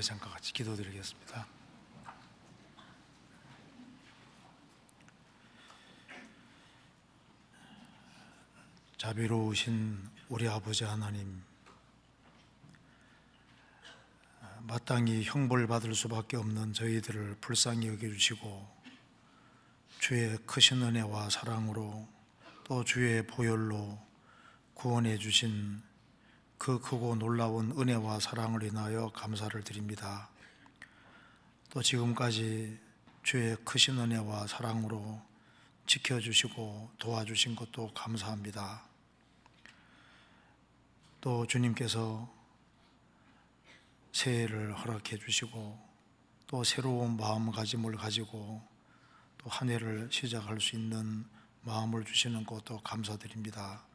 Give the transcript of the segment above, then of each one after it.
우리 잠깐 같이 기도드리겠습니다. 자비로우신 우리 아버지 하나님, 마땅히 형벌받을 수밖에 없는 저희들을 불쌍히 여겨주시고 주의 크신 은혜와 사랑으로 또 주의 보혈로 구원해 주신 그 크고 놀라운 은혜와 사랑을 인하여 감사를 드립니다. 또 지금까지 주의 크신 은혜와 사랑으로 지켜주시고 도와주신 것도 감사합니다. 또 주님께서 새해를 허락해 주시고 또 새로운 마음가짐을 가지고 또 한 해를 시작할 수 있는 마음을 주시는 것도 감사드립니다.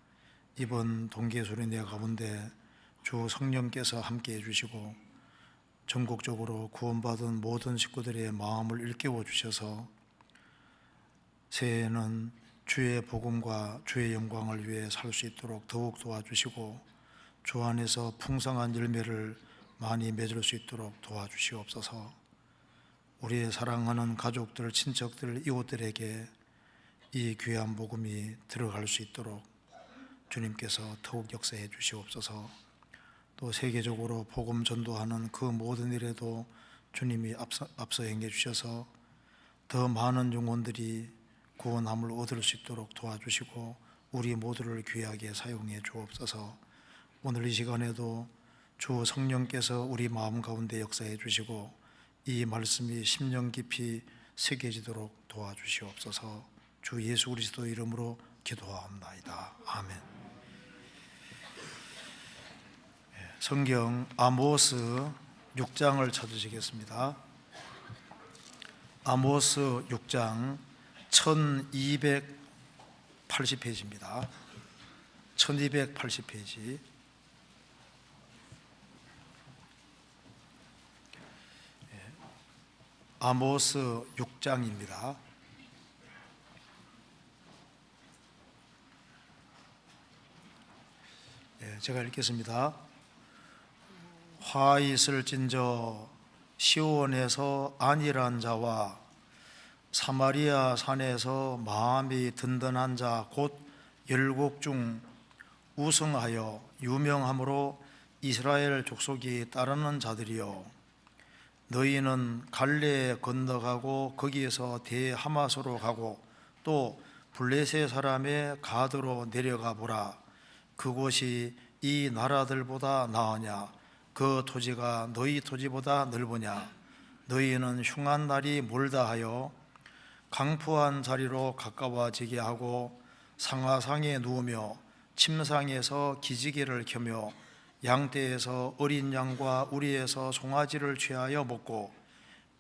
이번 동계수련회 가운데 주 성령께서 함께해 주시고 전국적으로 구원받은 모든 식구들의 마음을 일깨워 주셔서 새해에는 주의 복음과 주의 영광을 위해 살 수 있도록 더욱 도와주시고 주 안에서 풍성한 열매를 많이 맺을 수 있도록 도와주시옵소서. 우리의 사랑하는 가족들, 친척들, 이웃들에게 이 귀한 복음이 들어갈 수 있도록 주님께서 더욱 역사해 주시옵소서. 또 세계적으로 복음 전도하는 그 모든 일에도 주님이 앞서 행해 주셔서 더 많은 영혼들이 구원함을 얻을 수 있도록 도와주시고 우리 모두를 귀하게 사용해 주옵소서. 오늘 이 시간에도 주 성령께서 우리 마음 가운데 역사해 주시고 이 말씀이 심령 깊이 새겨지도록 도와주시옵소서. 주 예수 그리스도 이름으로 기도하옵나이다. 아멘. 성경 아모스 6장을 찾으시겠습니다. 아모스 6장 1280페이지입니다. 1280페이지. 아모스 6장입니다. 제가 읽겠습니다. 화 있을진저 시온에서 안일한 자와 사마리아 산에서 마음이 든든한 자 곧 열국 중 우승하여 유명함으로 이스라엘 족속이 따르는 자들이여, 너희는 갈레에 건너가고 거기에서 대하마스로 가고 또 블레셋 사람의 가드로 내려가 보라. 그곳이 이 나라들보다 나으냐? 그 토지가 너희 토지보다 넓으냐? 너희는 흉한 날이 멀다 하여 강푸한 자리로 가까워지게 하고 상하상에 누우며 침상에서 기지개를 켜며 양떼에서 어린 양과 우리에서 송아지를 취하여 먹고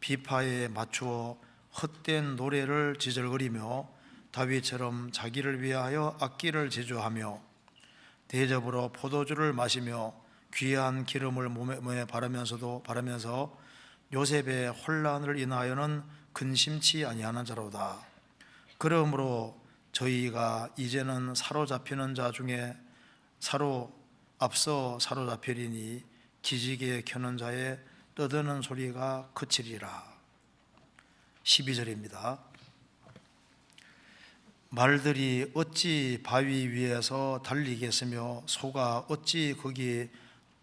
비파에 맞추어 헛된 노래를 지절거리며 다윗처럼 자기를 위하여 악기를 제조하며 대접으로 포도주를 마시며 귀한 기름을 몸에 바르면서 요셉의 혼란을 인하여는 근심치 아니하는 자로다. 그러므로 저희가 이제는 사로잡히는 자 중에 앞서 사로잡히리니 기지개 켜는 자의 떠드는 소리가 그치리라. 12절입니다. 말들이 어찌 바위 위에서 달리겠으며 소가 어찌 거기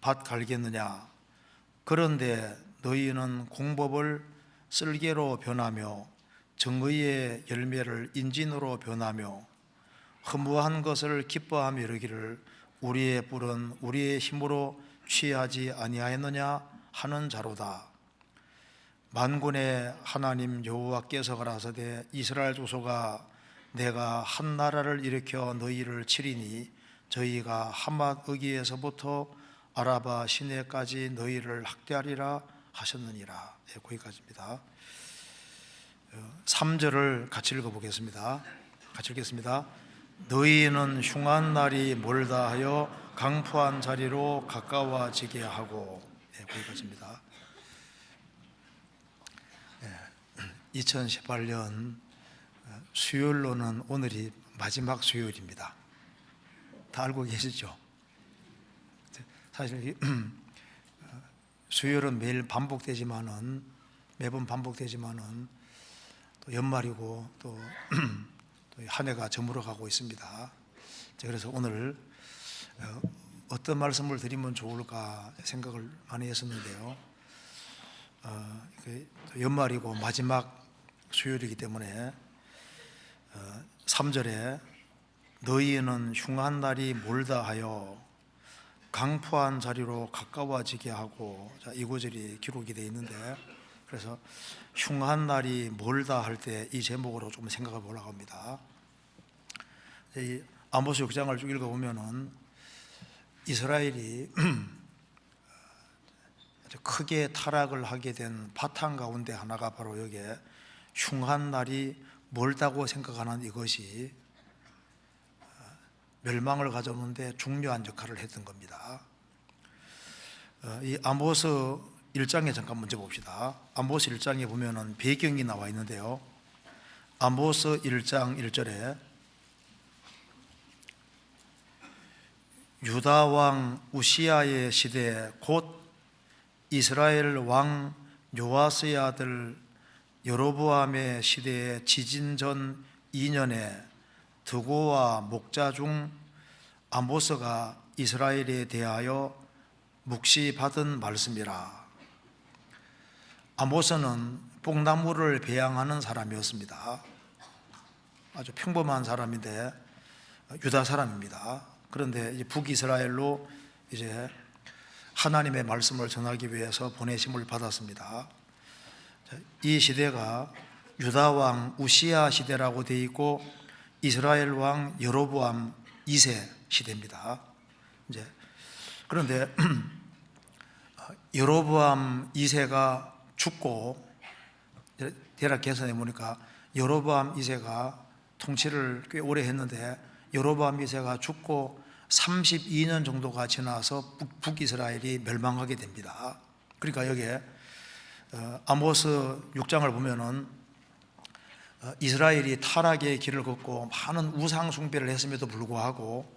밭 갈겠느냐? 그런데 너희는 공법을 쓸개로 변하며 정의의 열매를 인진으로 변하며 허무한 것을 기뻐하며 이르기를 우리의 뿔은 우리의 힘으로 취하지 아니하였느냐 하는 자로다. 만군의 하나님 여호와께서 가라사대 이스라엘 족속아, 내가 한 나라를 일으켜 너희를 치리니 저희가 하맛 어기에서부터 아라바 시내까지 너희를 학대하리라 하셨느니라. 거기까지입니다. 3절을 같이 읽어보겠습니다. 같이 읽겠습니다. 너희는 흉한 날이 멀다 하여 강포한 자리로 가까워지게 하고. 거기까지입니다. 2018년 수요일로는 오늘이 마지막 수요일입니다. 다 알고 계시죠? 사실 수요일은 매번 반복되지만은 또 연말이고 또 한 해가 저물어가고 있습니다. 그래서 오늘 어떤 말씀을 드리면 좋을까 생각을 많이 했었는데요. 연말이고 마지막 수요일이기 때문에 3절에 너희는 흉한 날이 몰다 하여 강포한 자리로 가까워지게 하고, 이 구절이 기록이 되어 있는데, 그래서 흉한 날이 멀다 할 때 이 제목으로 좀 생각해 보려고 합니다. 이 아모스 6장을 쭉 읽어보면은 이스라엘이 크게 타락을 하게 된 바탕 가운데 하나가 바로 여기에 흉한 날이 멀다고 생각하는 이것이 멸망을 가져오는데 중요한 역할을 했던 겁니다. 이 아모스 1장에 잠깐 먼저 봅시다. 아모스 1장에 보면은 배경이 나와 있는데요. 아모스 1장 1절에 유다 왕 우시야의 시대 곧 이스라엘 왕 요아스의 아들 여로보암의 시대에 지진 전 2년에 드고와 목자 중 아모스가 이스라엘에 대하여 묵시받은 말씀이라. 아모스는 뽕나무를 배양하는 사람이었습니다. 아주 평범한 사람인데 유다 사람입니다. 그런데 이제 북이스라엘로 이제 하나님의 말씀을 전하기 위해서 보내심을 받았습니다. 이 시대가 유다 왕 우시야 시대라고 되어 있고 이스라엘 왕 여로보암 2세 시대입니다. 이제 그런데 여로보암 2세가 죽고, 대략 계산해 보니까 여로보암 2세가 통치를 꽤 오래 했는데 여로보암 2세가 죽고 32년 정도가 지나서 북이스라엘이 멸망하게 됩니다. 그러니까 여기에 아모스 6장을 보면은 이스라엘이 타락의 길을 걷고 많은 우상 숭배를 했음에도 불구하고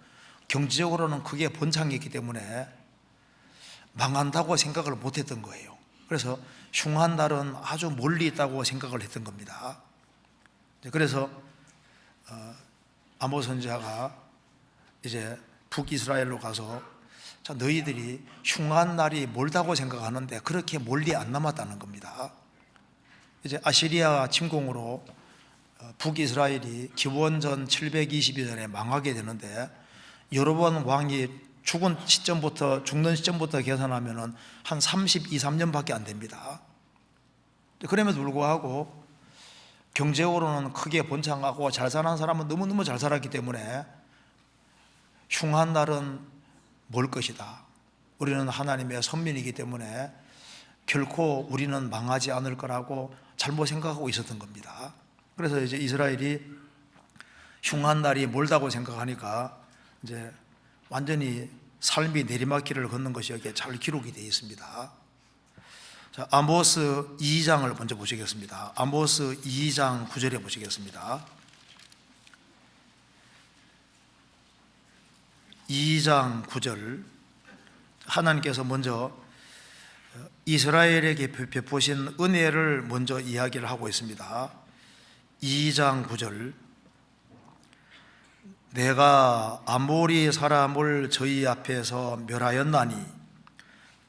경제적으로는 크게 번창했기 때문에 망한다고 생각을 못했던 거예요. 그래서 흉한 날은 아주 멀리 있다고 생각을 했던 겁니다. 그래서 아모스 선지자가 이제 북이스라엘로 가서, 자, 너희들이 흉한 날이 멀다고 생각하는데 그렇게 멀리 안 남았다는 겁니다. 이제 아시리아 침공으로 북이스라엘이 기원전 722년에 망하게 되는데 여로보암 왕이 죽는 시점부터 계산하면은 한 32, 3년밖에 안 됩니다. 그럼에도 불구하고 경제적으로는 크게 번창하고 잘 사는 사람은 너무너무 잘 살았기 때문에 흉한 날은 멀 것이다. 우리는 하나님의 선민이기 때문에 결코 우리는 망하지 않을 거라고 잘못 생각하고 있었던 겁니다. 그래서 이제 이스라엘이 흉한 날이 멀다고 생각하니까 이제 완전히 삶이 내리막길을 걷는 것이 여기에 잘 기록이 되어 있습니다. 자, 아모스 2장을 먼저 보시겠습니다. 아모스 2장 9절에 보시겠습니다. 2장 9절, 하나님께서 먼저 이스라엘에게 베푸신 은혜를 먼저 이야기를 하고 있습니다. 2장 9절, 내가 아모리 사람을 저희 앞에서 멸하였나니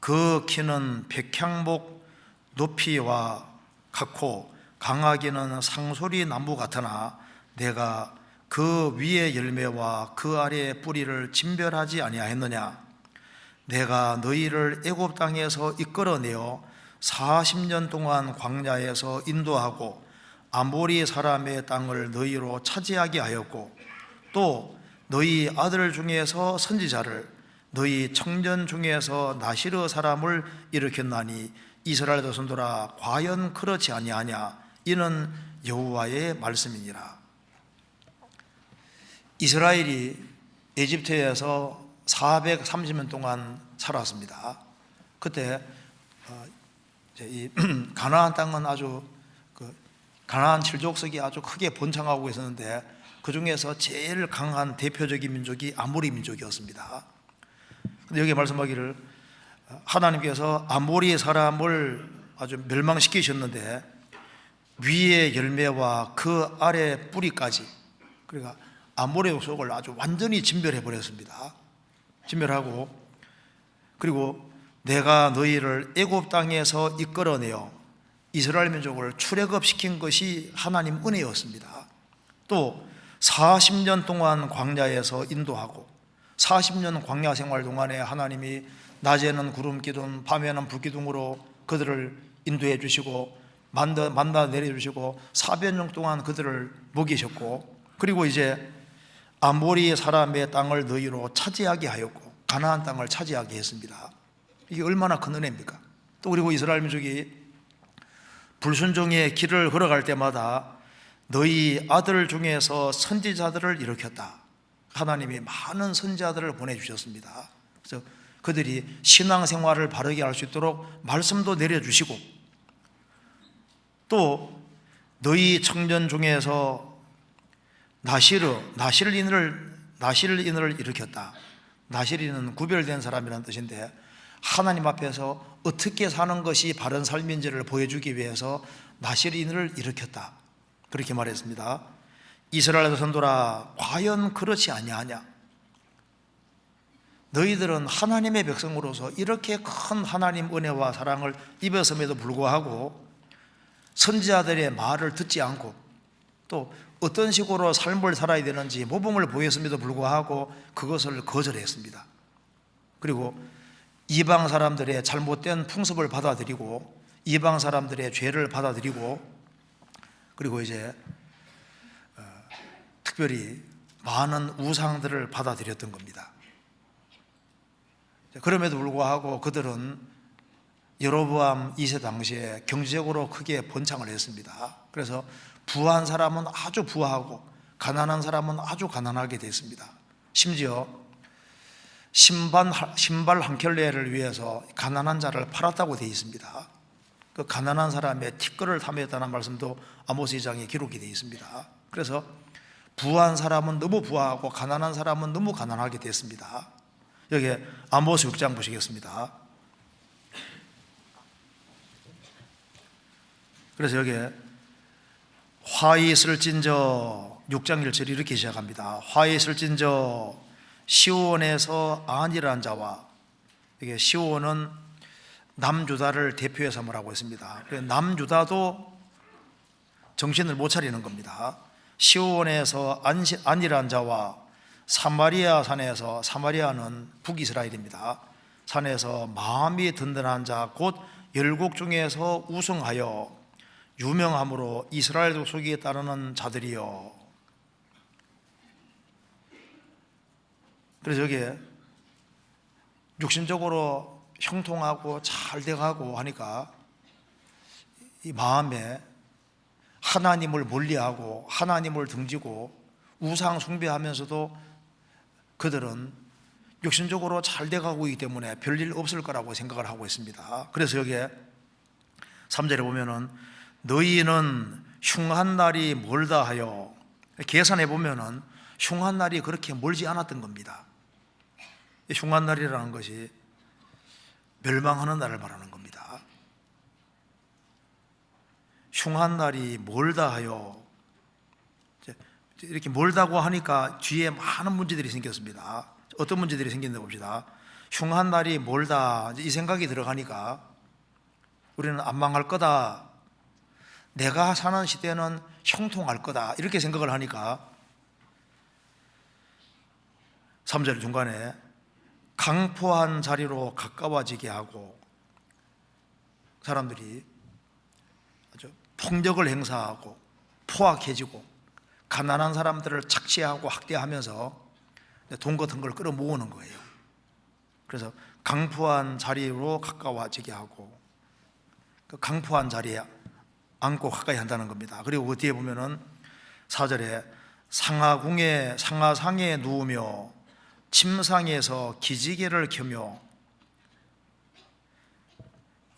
그 키는 백향목 높이와 같고 강하기는 상소리 나무 같으나 내가 그 위의 열매와 그 아래의 뿌리를 진별하지 아니하였느냐. 내가 너희를 애굽 땅에서 이끌어내어 40년 동안 광야에서 인도하고 아모리 사람의 땅을 너희로 차지하게 하였고 또 너희 아들 중에서 선지자를 너희 청년 중에서 나시르 사람을 일으켰나니 이스라엘 자손들아 과연 그렇지 아니하냐. 이는 여호와의 말씀이니라. 이스라엘이 에집트에서 430년 동안 살았습니다. 그때 이 가나안 땅은 아주 가나안 칠족속이 아주 크게 번창하고 있었는데 그 중에서 제일 강한 대표적인 민족이 아모리 민족이었습니다. 근데 여기 말씀하기를 하나님께서 아모리 사람을 아주 멸망시키셨는데 위의 열매와 그 아래 뿌리까지, 그러니까 아모리 족속을 아주 완전히 진멸해 버렸습니다. 진멸하고, 그리고 내가 너희를 애굽 땅에서 이끌어내어 이스라엘 민족을 출애굽시킨 것이 하나님 은혜였습니다. 또 40년 동안 광야에서 인도하고 40년 광야 생활 동안에 하나님이 낮에는 구름 기둥, 밤에는 불 기둥으로 그들을 인도해 주시고 만나 내려주시고 400년 동안 그들을 먹이셨고, 그리고 이제 아모리 사람의 땅을 너희로 차지하게 하였고 가나안 땅을 차지하게 했습니다. 이게 얼마나 큰 은혜입니까? 또 그리고 이스라엘 민족이 불순종의 길을 걸어갈 때마다 너희 아들 중에서 선지자들을 일으켰다. 하나님이 많은 선지자들을 보내주셨습니다. 그래서 그들이 신앙생활을 바르게 할 수 있도록 말씀도 내려주시고, 또 너희 청년 중에서 나실인을 일으켰다. 나실인은 구별된 사람이라는 뜻인데 하나님 앞에서 어떻게 사는 것이 바른 삶인지를 보여주기 위해서 나실인을 일으켰다. 그렇게 말했습니다. 이스라엘 선도라, 과연 그렇지 아니하냐? 너희들은 하나님의 백성으로서 이렇게 큰 하나님 은혜와 사랑을 입었음에도 불구하고 선지자들의 말을 듣지 않고 또 어떤 식으로 삶을 살아야 되는지 모범을 보였음에도 불구하고 그것을 거절했습니다. 그리고 이방 사람들의 잘못된 풍습을 받아들이고 이방 사람들의 죄를 받아들이고, 그리고 이제 특별히 많은 우상들을 받아들였던 겁니다. 그럼에도 불구하고 그들은 여로보암 2세 당시에 경제적으로 크게 번창을 했습니다. 그래서 부한 사람은 아주 부하고 가난한 사람은 아주 가난하게 됐습니다. 심지어 신발 한 켤레를 위해서 가난한 자를 팔았다고 되어 있습니다. 그 가난한 사람의 티끌을 탐했다는 말씀도 아모스 2장에 기록이 되어 있습니다. 그래서 부한 사람은 너무 부하고 가난한 사람은 너무 가난하게 됐습니다. 여기 아모스 6장 보시겠습니다. 그래서 여기 화 있을진저 6장 1절이 이렇게 시작합니다. 화 있을진저 시온에서 안이라는 자와, 이게 시온은 남유다를 대표해서 말하고 있습니다. 남유다도 정신을 못 차리는 겁니다. 시온에서 안이라는 자와 사마리아 산에서, 사마리아는 북이스라엘입니다. 산에서 마음이 든든한 자 곧 열국 중에서 우승하여 유명함으로 이스라엘 족속에 따르는 자들이요. 그래서 여기에 육신적으로 형통하고 잘 돼가고 하니까 이 마음에 하나님을 멀리하고 하나님을 등지고 우상 숭배하면서도 그들은 육신적으로 잘 돼가고 있기 때문에 별일 없을 거라고 생각을 하고 있습니다. 그래서 여기에 3절에 보면은 너희는 흉한 날이 멀다 하여, 계산해 보면은 흉한 날이 그렇게 멀지 않았던 겁니다. 흉한 날이라는 것이 멸망하는 날을 말하는 겁니다. 흉한 날이 멀다 하여, 이렇게 멀다고 하니까 뒤에 많은 문제들이 생겼습니다. 어떤 문제들이 생겼나 봅시다. 흉한 날이 멀다, 이 생각이 들어가니까 우리는 안 망할 거다, 내가 사는 시대는 형통할 거다, 이렇게 생각을 하니까 3절 중간에 강포한 자리로 가까워지게 하고, 사람들이 아주 폭력을 행사하고 포악해지고 가난한 사람들을 착취하고 학대하면서 돈 같은 걸 끌어모으는 거예요. 그래서 강포한 자리로 가까워지게 하고, 그 강포한 자리에 안고 가까이 한다는 겁니다. 그리고 그 뒤에 보면은 4절에 상하상에 누우며 침상에서 기지개를 켜며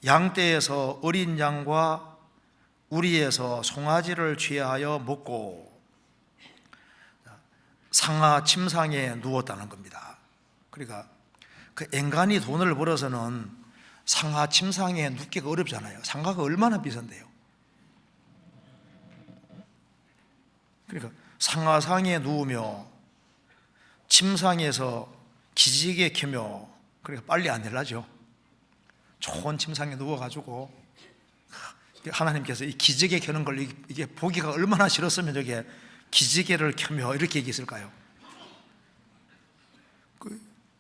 양떼에서 어린 양과 우리에서 송아지를 취하여 먹고 상하 침상에 누웠다는 겁니다. 그러니까 그 앵간히 돈을 벌어서는 상하 침상에 눕기가 어렵잖아요. 상하가 얼마나 비싼데요. 그러니까 상하상에 누우며 침상에서 기지개 켜며, 그러니까 빨리 안 되려죠. 좋은 침상에 누워가지고 하나님께서 이 기지개 켜는 걸 이게 보기가 얼마나 싫었으면 저게 기지개를 켜며 이렇게 얘기했을까요?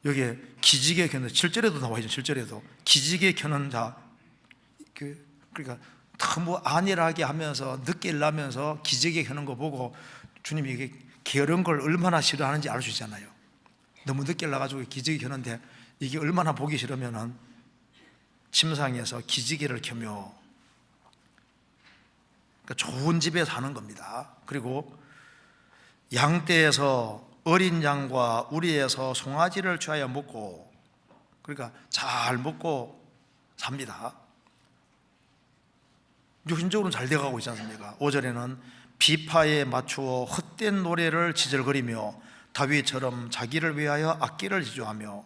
여기에 기지개 켜는 7절에도 나와 있죠. 7절에도 기지개 켜는 자, 그러니까 너무 안일하게 하면서 늦게 일하면서 기지개 켜는 거 보고 주님이 이게 게으른 걸 얼마나 싫어하는지 알 수 있잖아요. 너무 늦게 일어나가지고 기지개 켜는데 이게 얼마나 보기 싫으면은 침상에서 기지개를 켜며, 그러니까 좋은 집에 사는 겁니다. 그리고 양떼에서 어린 양과 우리에서 송아지를 취하여 먹고, 그러니까 잘 먹고 삽니다. 육신적으로는 잘 돼가고 있지 않습니까? 5절에는 비파에 맞추어 헛된 노래를 지절거리며 다윗처럼 자기를 위하여 악기를 지조하며.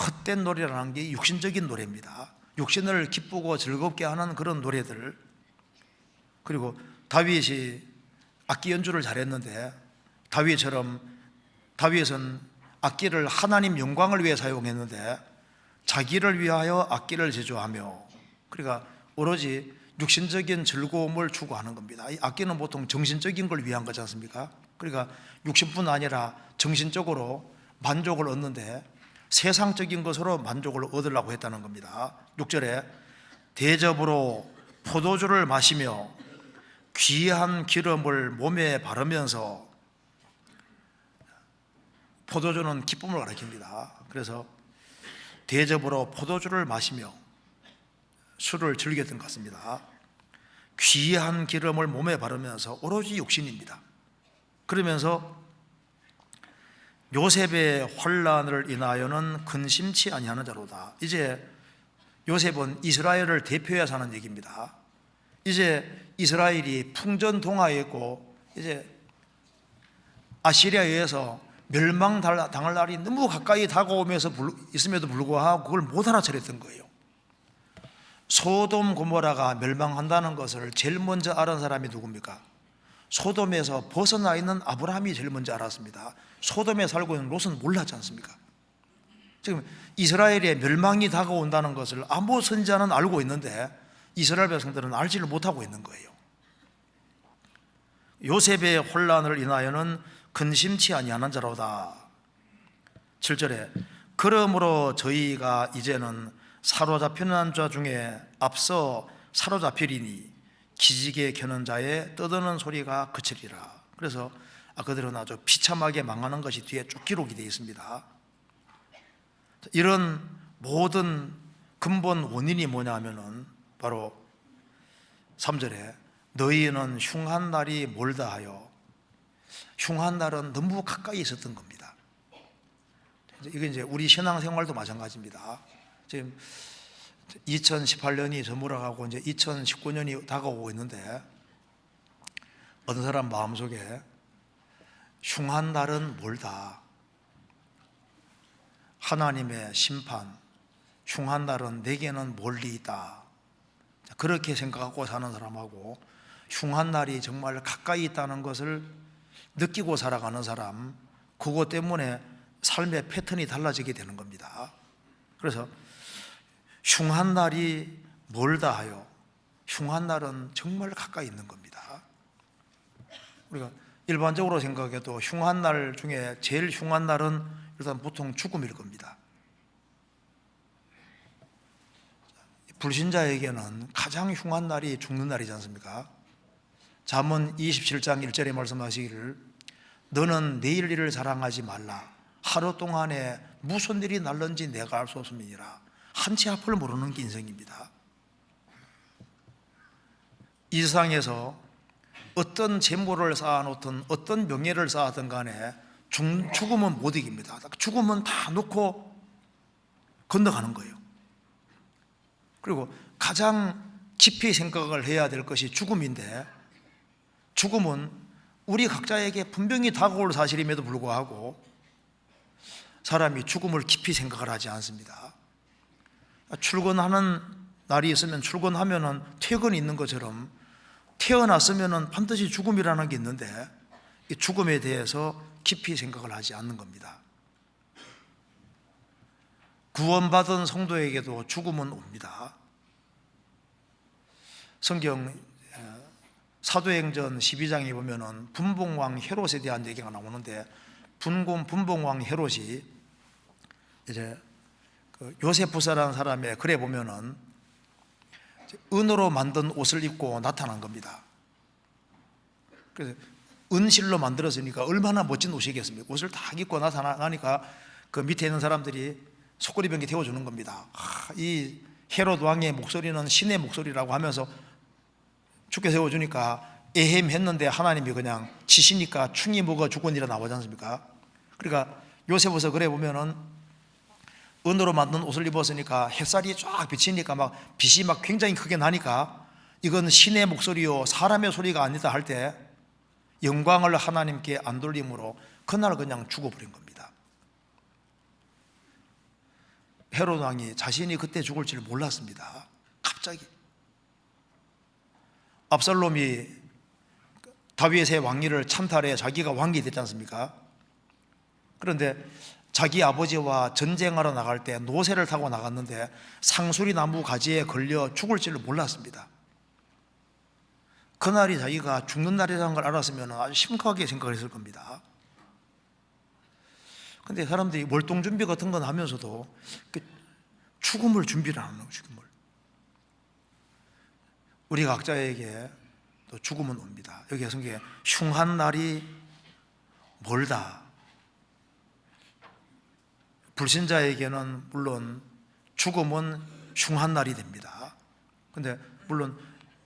헛된 노래라는 게 육신적인 노래입니다. 육신을 기쁘고 즐겁게 하는 그런 노래들. 그리고 다윗이 악기 연주를 잘했는데 다윗은 악기를 하나님 영광을 위해 사용했는데 자기를 위하여 악기를 제조하며, 그러니까 오로지 육신적인 즐거움을 추구하는 겁니다. 이 악기는 보통 정신적인 걸 위한 거지 않습니까? 그러니까 육신뿐 아니라 정신적으로 만족을 얻는데 세상적인 것으로 만족을 얻으려고 했다는 겁니다. 6절에 대접으로 포도주를 마시며 귀한 기름을 몸에 바르면서, 포도주는 기쁨을 가리킵니다. 그래서 대접으로 포도주를 마시며 술을 즐겼던 것 같습니다. 귀한 기름을 몸에 바르면서 오로지 육신입니다. 그러면서 요셉의 환난을 인하여는 근심치 아니하는 자로다. 이제 요셉은 이스라엘을 대표해서 하는 얘기입니다. 이제 이스라엘이 풍전동화했고 이제 아시리아에 의해서 멸망당할 날이 너무 가까이 다가오면서 있음에도 불구하고 그걸 못 알아차렸던 거예요. 소돔 고모라가 멸망한다는 것을 제일 먼저 알은 사람이 누굽니까? 소돔에서 벗어나 있는 아브라함이 제일 먼저 알았습니다. 소돔에 살고 있는 롯은 몰랐지 않습니까? 지금 이스라엘의 멸망이 다가온다는 것을 아무 선지자는 알고 있는데 이스라엘 백성들은 알지를 못하고 있는 거예요. 요셉의 혼란을 인하여는 근심치 아니하는 자로다. 7절에 그러므로 저희가 이제는 사로잡히는 자 중에 앞서 사로잡히리니 기지개 켜는 자의 떠드는 소리가 그치리라. 그래서 그들은 아주 비참하게 망하는 것이 뒤에 쭉 기록이 되어 있습니다. 이런 모든 근본 원인이 뭐냐 하면은 바로 3절에 너희는 흉한 날이 멀다 하여. 흉한 날은 너무 가까이 있었던 겁니다. 이게 이제 우리 신앙생활도 마찬가지입니다. 지금 2018년이 저물어가고 이제 2019년이 다가오고 있는데 어떤 사람 마음속에 흉한 날은 멀다, 하나님의 심판, 흉한 날은 내게는 멀리 있다, 그렇게 생각하고 사는 사람하고 흉한 날이 정말 가까이 있다는 것을 느끼고 살아가는 사람, 그것 때문에 삶의 패턴이 달라지게 되는 겁니다. 그래서 흉한 날이 멀다 하여, 흉한 날은 정말 가까이 있는 겁니다. 우리가 일반적으로 생각해도 흉한 날 중에 제일 흉한 날은 일단 보통 죽음일 겁니다. 불신자에게는 가장 흉한 날이 죽는 날이지 않습니까? 잠언 27장 1절에 말씀하시기를 너는 내일 일을 자랑하지 말라. 하루 동안에 무슨 일이 날는지 내가 알 수 없음이니라. 한치 앞을 모르는 게 인생입니다. 이 세상에서 어떤 재물을 쌓아놓든 어떤 명예를 쌓았든 간에 죽음은 못 이깁니다. 죽음은 다 놓고 건너가는 거예요. 그리고 가장 깊이 생각을 해야 될 것이 죽음인데, 죽음은 우리 각자에게 분명히 다가올 사실임에도 불구하고 사람이 죽음을 깊이 생각을 하지 않습니다. 출근하는 날이 있으면 출근하면은 퇴근이 있는 것처럼 태어났으면은 반드시 죽음이라는 게 있는데 이 죽음에 대해서 깊이 생각을 하지 않는 겁니다. 구원받은 성도에게도 죽음은 옵니다. 성경 사도행전 12장에 보면은 분봉왕 헤롯에 대한 얘기가 나오는데 분봉왕 헤롯이 이제 요세푸스라는 사람의 글에 보면은 은으로 만든 옷을 입고 나타난 겁니다. 그래서 은실로 만들었으니까 얼마나 멋진 옷이겠습니까? 옷을 다 입고 나타나니까 그 밑에 있는 사람들이 속꼬리병에 태워주는 겁니다. 이 헤롯 왕의 목소리는 신의 목소리라고 하면서 죽게 세워주니까 에헴했는데 하나님이 그냥 치시니까 충이 먹어 죽으니라 나오지 않습니까? 그러니까 요셉에서 그래 보면은 은으로 만든 옷을 입었으니까 햇살이 쫙 비치니까 막 빛이 막 굉장히 크게 나니까 이건 신의 목소리요 사람의 소리가 아니다 할 때 영광을 하나님께 안 돌림으로 그날 그냥 죽어버린 겁니다. 헤롯 왕이 자신이 그때 죽을 줄 몰랐습니다. 갑자기 압살롬이 다윗의 왕위를 찬탈해 자기가 왕이 됐지 않습니까? 그런데 자기 아버지와 전쟁하러 나갈 때 노새를 타고 나갔는데 상수리 나무 가지에 걸려 죽을 줄을 몰랐습니다. 그날이 자기가 죽는 날이라는 걸 알았으면 아주 심각하게 생각을 했을 겁니다. 그런데 사람들이 월동 준비 같은 건 하면서도 죽음을 준비를 안 하는 죽음을. 우리 각자에게 또 죽음은 옵니다. 여기 성경에 흉한 날이 멀다. 불신자에게는 물론 죽음은 흉한 날이 됩니다. 그런데 물론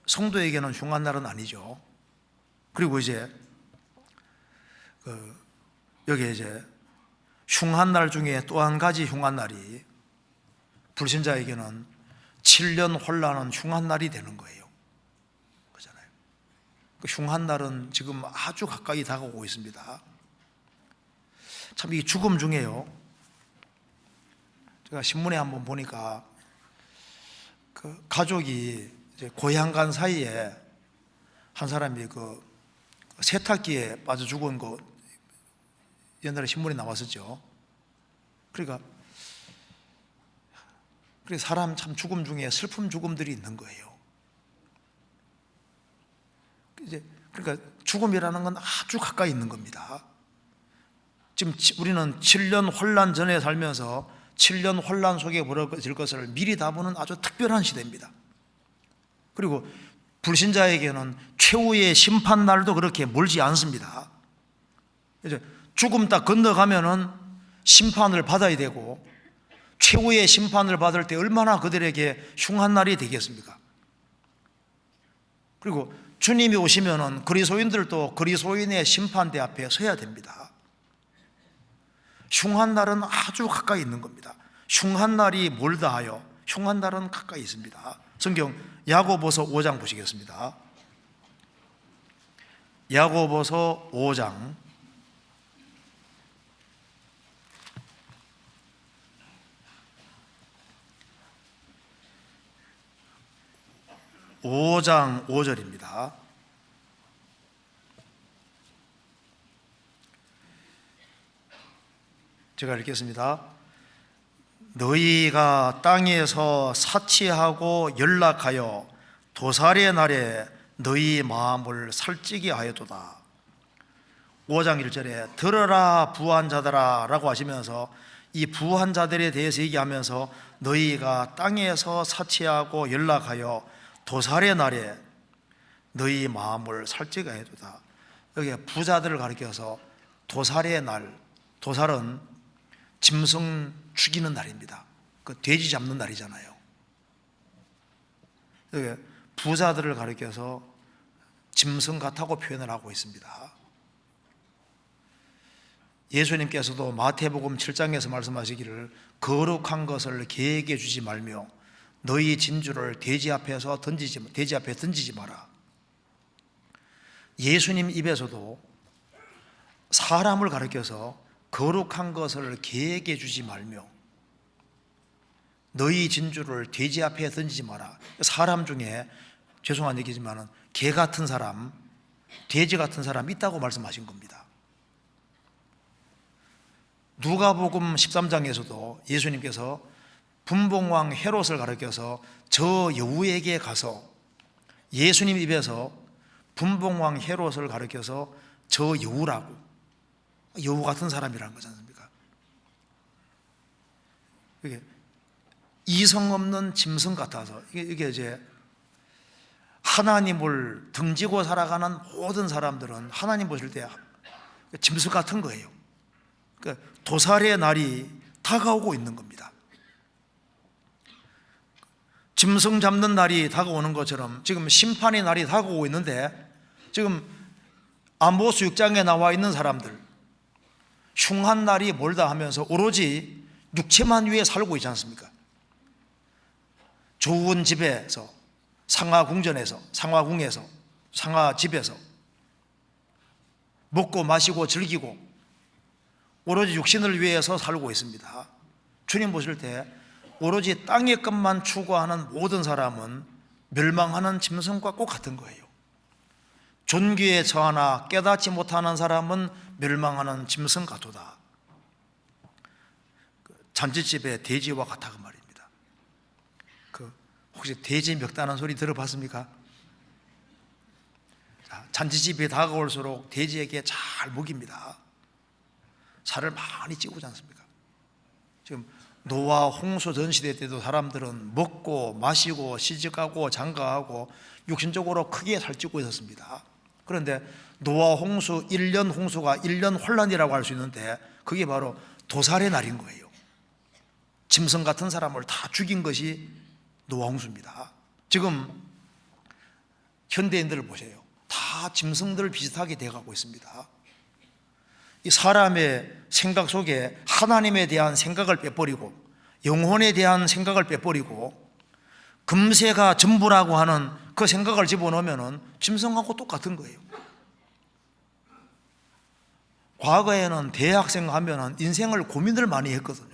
성도에게는 흉한 날은 아니죠. 그리고 이제 여기 이제 흉한 날 중에 또 한 가지 흉한 날이 불신자에게는 7년 혼란은 흉한 날이 되는 거예요. 그렇잖아요. 그 흉한 날은 지금 아주 가까이 다가오고 있습니다. 참 이 죽음 중에요. 제가 신문에 한번 보니까 그 가족이 이제 고향 간 사이에 한 사람이 그 세탁기에 빠져 죽은 거 옛날에 신문에 나왔었죠. 그러니까 사람 참 죽음 중에 슬픔 죽음들이 있는 거예요. 이제 그러니까 죽음이라는 건 아주 가까이 있는 겁니다. 지금 우리는 7년 혼란 전에 살면서 7년 혼란 속에 벌어질 것을 미리 다 보는 아주 특별한 시대입니다. 그리고 불신자에게는 최후의 심판 날도 그렇게 멀지 않습니다. 이제 죽음 딱 건너가면은 심판을 받아야 되고 최후의 심판을 받을 때 얼마나 그들에게 흉한 날이 되겠습니까? 그리고 주님이 오시면은 그리스도인들도 그리스도인의 심판대 앞에 서야 됩니다. 흉한 날은 아주 가까이 있는 겁니다. 흉한 날이 멀다 하여 흉한 날은 가까이 있습니다. 성경 야고보서 5장 보시겠습니다. 야고보서 5장 5절입니다. 제가 읽겠습니다. 너희가 땅에서 사치하고 연락하여 도살의 날에 너희 마음을 살찌게 하였도다. 5장 1절에 들어라 부한 자들아 라고 하시면서 이 부한 자들에 대해서 얘기하면서 너희가 땅에서 사치하고 연락하여 도살의 날에 너희 마음을 살찌게 하였도다. 여기 부자들을 가리켜서 도살의 날, 도살은 짐승 죽이는 날입니다. 그 돼지 잡는 날이잖아요. 여기 부자들을 가리켜서 짐승 같다고 표현을 하고 있습니다. 예수님께서도 마태복음 7장에서 말씀하시기를 거룩한 것을 개에게 주지 말며 너희 진주를 돼지 앞에 던지지 마라. 예수님 입에서도 사람을 가리켜서 거룩한 것을 개에게 주지 말며 너희 진주를 돼지 앞에 던지지 마라. 사람 중에 죄송한 얘기지만 개 같은 사람, 돼지 같은 사람 있다고 말씀하신 겁니다. 누가복음 13장에서도 예수님께서 분봉왕 헤롯을 가리켜서 저 여우에게 가서, 예수님 입에서 분봉왕 헤롯을 가리켜서 저 여우라고, 여우 같은 사람이라는 거지 않습니까? 이게 이성 없는 짐승 같아서, 이게 이제 하나님을 등지고 살아가는 모든 사람들은 하나님 보실 때 짐승 같은 거예요. 그러니까 도살의 날이 다가오고 있는 겁니다. 짐승 잡는 날이 다가오는 것처럼 지금 심판의 날이 다가오고 있는데, 지금 아모스 6장에 나와 있는 사람들, 흉한 날이 멀다 하면서 오로지 육체만 위해 살고 있지 않습니까? 좋은 집에서, 상하궁전에서, 상하궁에서, 상하집에서 먹고 마시고 즐기고 오로지 육신을 위해서 살고 있습니다. 주님 보실 때 오로지 땅의 것만 추구하는 모든 사람은 멸망하는 짐승과 꼭 같은 거예요. 존귀에 처하나 깨닫지 못하는 사람은 멸망하는 짐승 같도다. 잔치집에 돼지와 같아 그 말입니다. 혹시 돼지 멱다는 소리 들어봤습니까? 잔치집에 다가올수록 돼지에게 잘 먹입니다. 살을 많이 찌우지 않습니까? 지금 노아 홍수 전 시대 때도 사람들은 먹고 마시고 시집가고 장가하고 육신적으로 크게 살찌고 있었습니다. 그런데 노아 홍수 1년 홍수가 1년 혼란이라고 할 수 있는데, 그게 바로 도살의 날인 거예요. 짐승 같은 사람을 다 죽인 것이 노아 홍수입니다. 지금 현대인들을 보세요. 다 짐승들 비슷하게 돼가고 있습니다. 이 사람의 생각 속에 하나님에 대한 생각을 빼버리고 영혼에 대한 생각을 빼버리고 금세가 전부라고 하는 그 생각을 집어넣으면 짐승하고 똑같은 거예요. 과거에는 대학생 하면 인생을 고민을 많이 했거든요.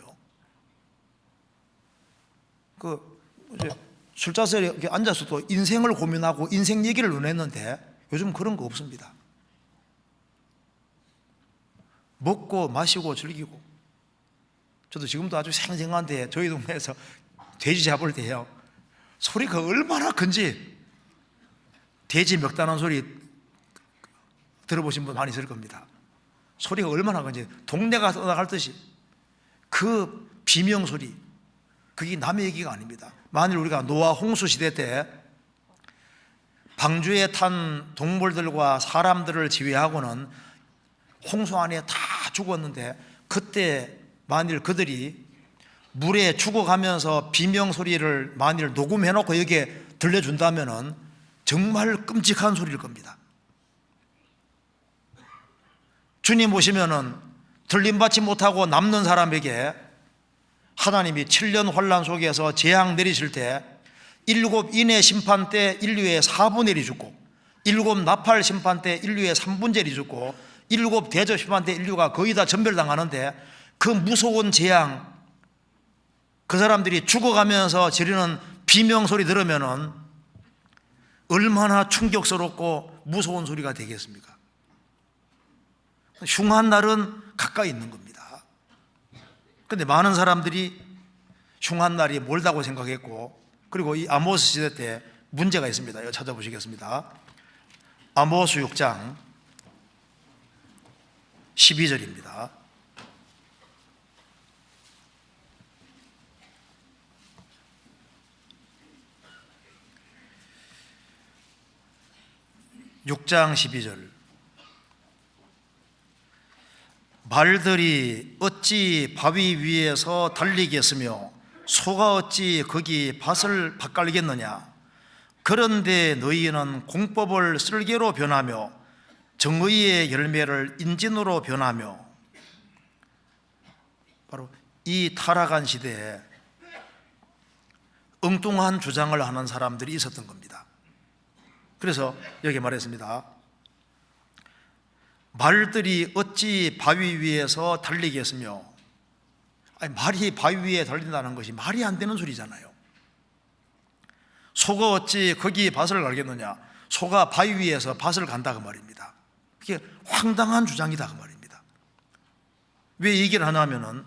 이제 술자리에 이렇게 앉아서도 인생을 고민하고 인생 얘기를 논했는데 요즘 그런 거 없습니다. 먹고 마시고 즐기고. 저도 지금도 아주 생생한데 저희 동네에서 돼지 잡을 때요, 소리가 얼마나 큰지 돼지 멱다는 소리 들어보신 분 많이 있을 겁니다. 소리가 얼마나 큰지 동네가 떠나갈 듯이 그 비명소리, 그게 남의 얘기가 아닙니다. 만일 우리가 노아 홍수 시대 때 방주에 탄 동물들과 사람들을 제외하고는 홍수 안에 다 죽었는데, 그때 만일 그들이 물에 죽어가면서 비명소리를 만일 녹음해놓고 여기에 들려준다면 정말 끔찍한 소리일 겁니다. 주님 오시면 들림받지 못하고 남는 사람에게 하나님이 7년 환란 속에서 재앙 내리실 때 7 인의 심판 때 인류의 4분의 1이 죽고, 7 나팔 심판 때 인류의 3분의 1이 죽고, 7 대접 심판 때 인류가 거의 다 전멸당하는데, 그 무서운 재앙, 그 사람들이 죽어가면서 지르는 비명소리 들으면 얼마나 충격스럽고 무서운 소리가 되겠습니까? 흉한 날은 가까이 있는 겁니다. 그런데 많은 사람들이 흉한 날이 멀다고 생각했고, 그리고 이 아모스 시대 때 문제가 있습니다. 이거 찾아보시겠습니다. 아모스 6장 12절입니다. (6장 12절) 말들이 어찌 바위 위에서 달리겠으며 소가 어찌 거기 밭을 밭갈겠느냐. 그런데 너희는 공법을 쓸개로 변하며 정의의 열매를 인진으로 변하며. 바로 이 타락한 시대에 엉뚱한 주장을 하는 사람들이 있었던 겁니다. 그래서 여기 말했습니다. 말들이 어찌 바위 위에서 달리겠으며, 아니, 말이 바위 위에 달린다는 것이 말이 안 되는 소리잖아요. 소가 어찌 거기 밭을 갈겠느냐? 소가 바위 위에서 밭을 간다 그 말입니다. 그게 황당한 주장이다 그 말입니다. 왜 얘기를 하냐면은,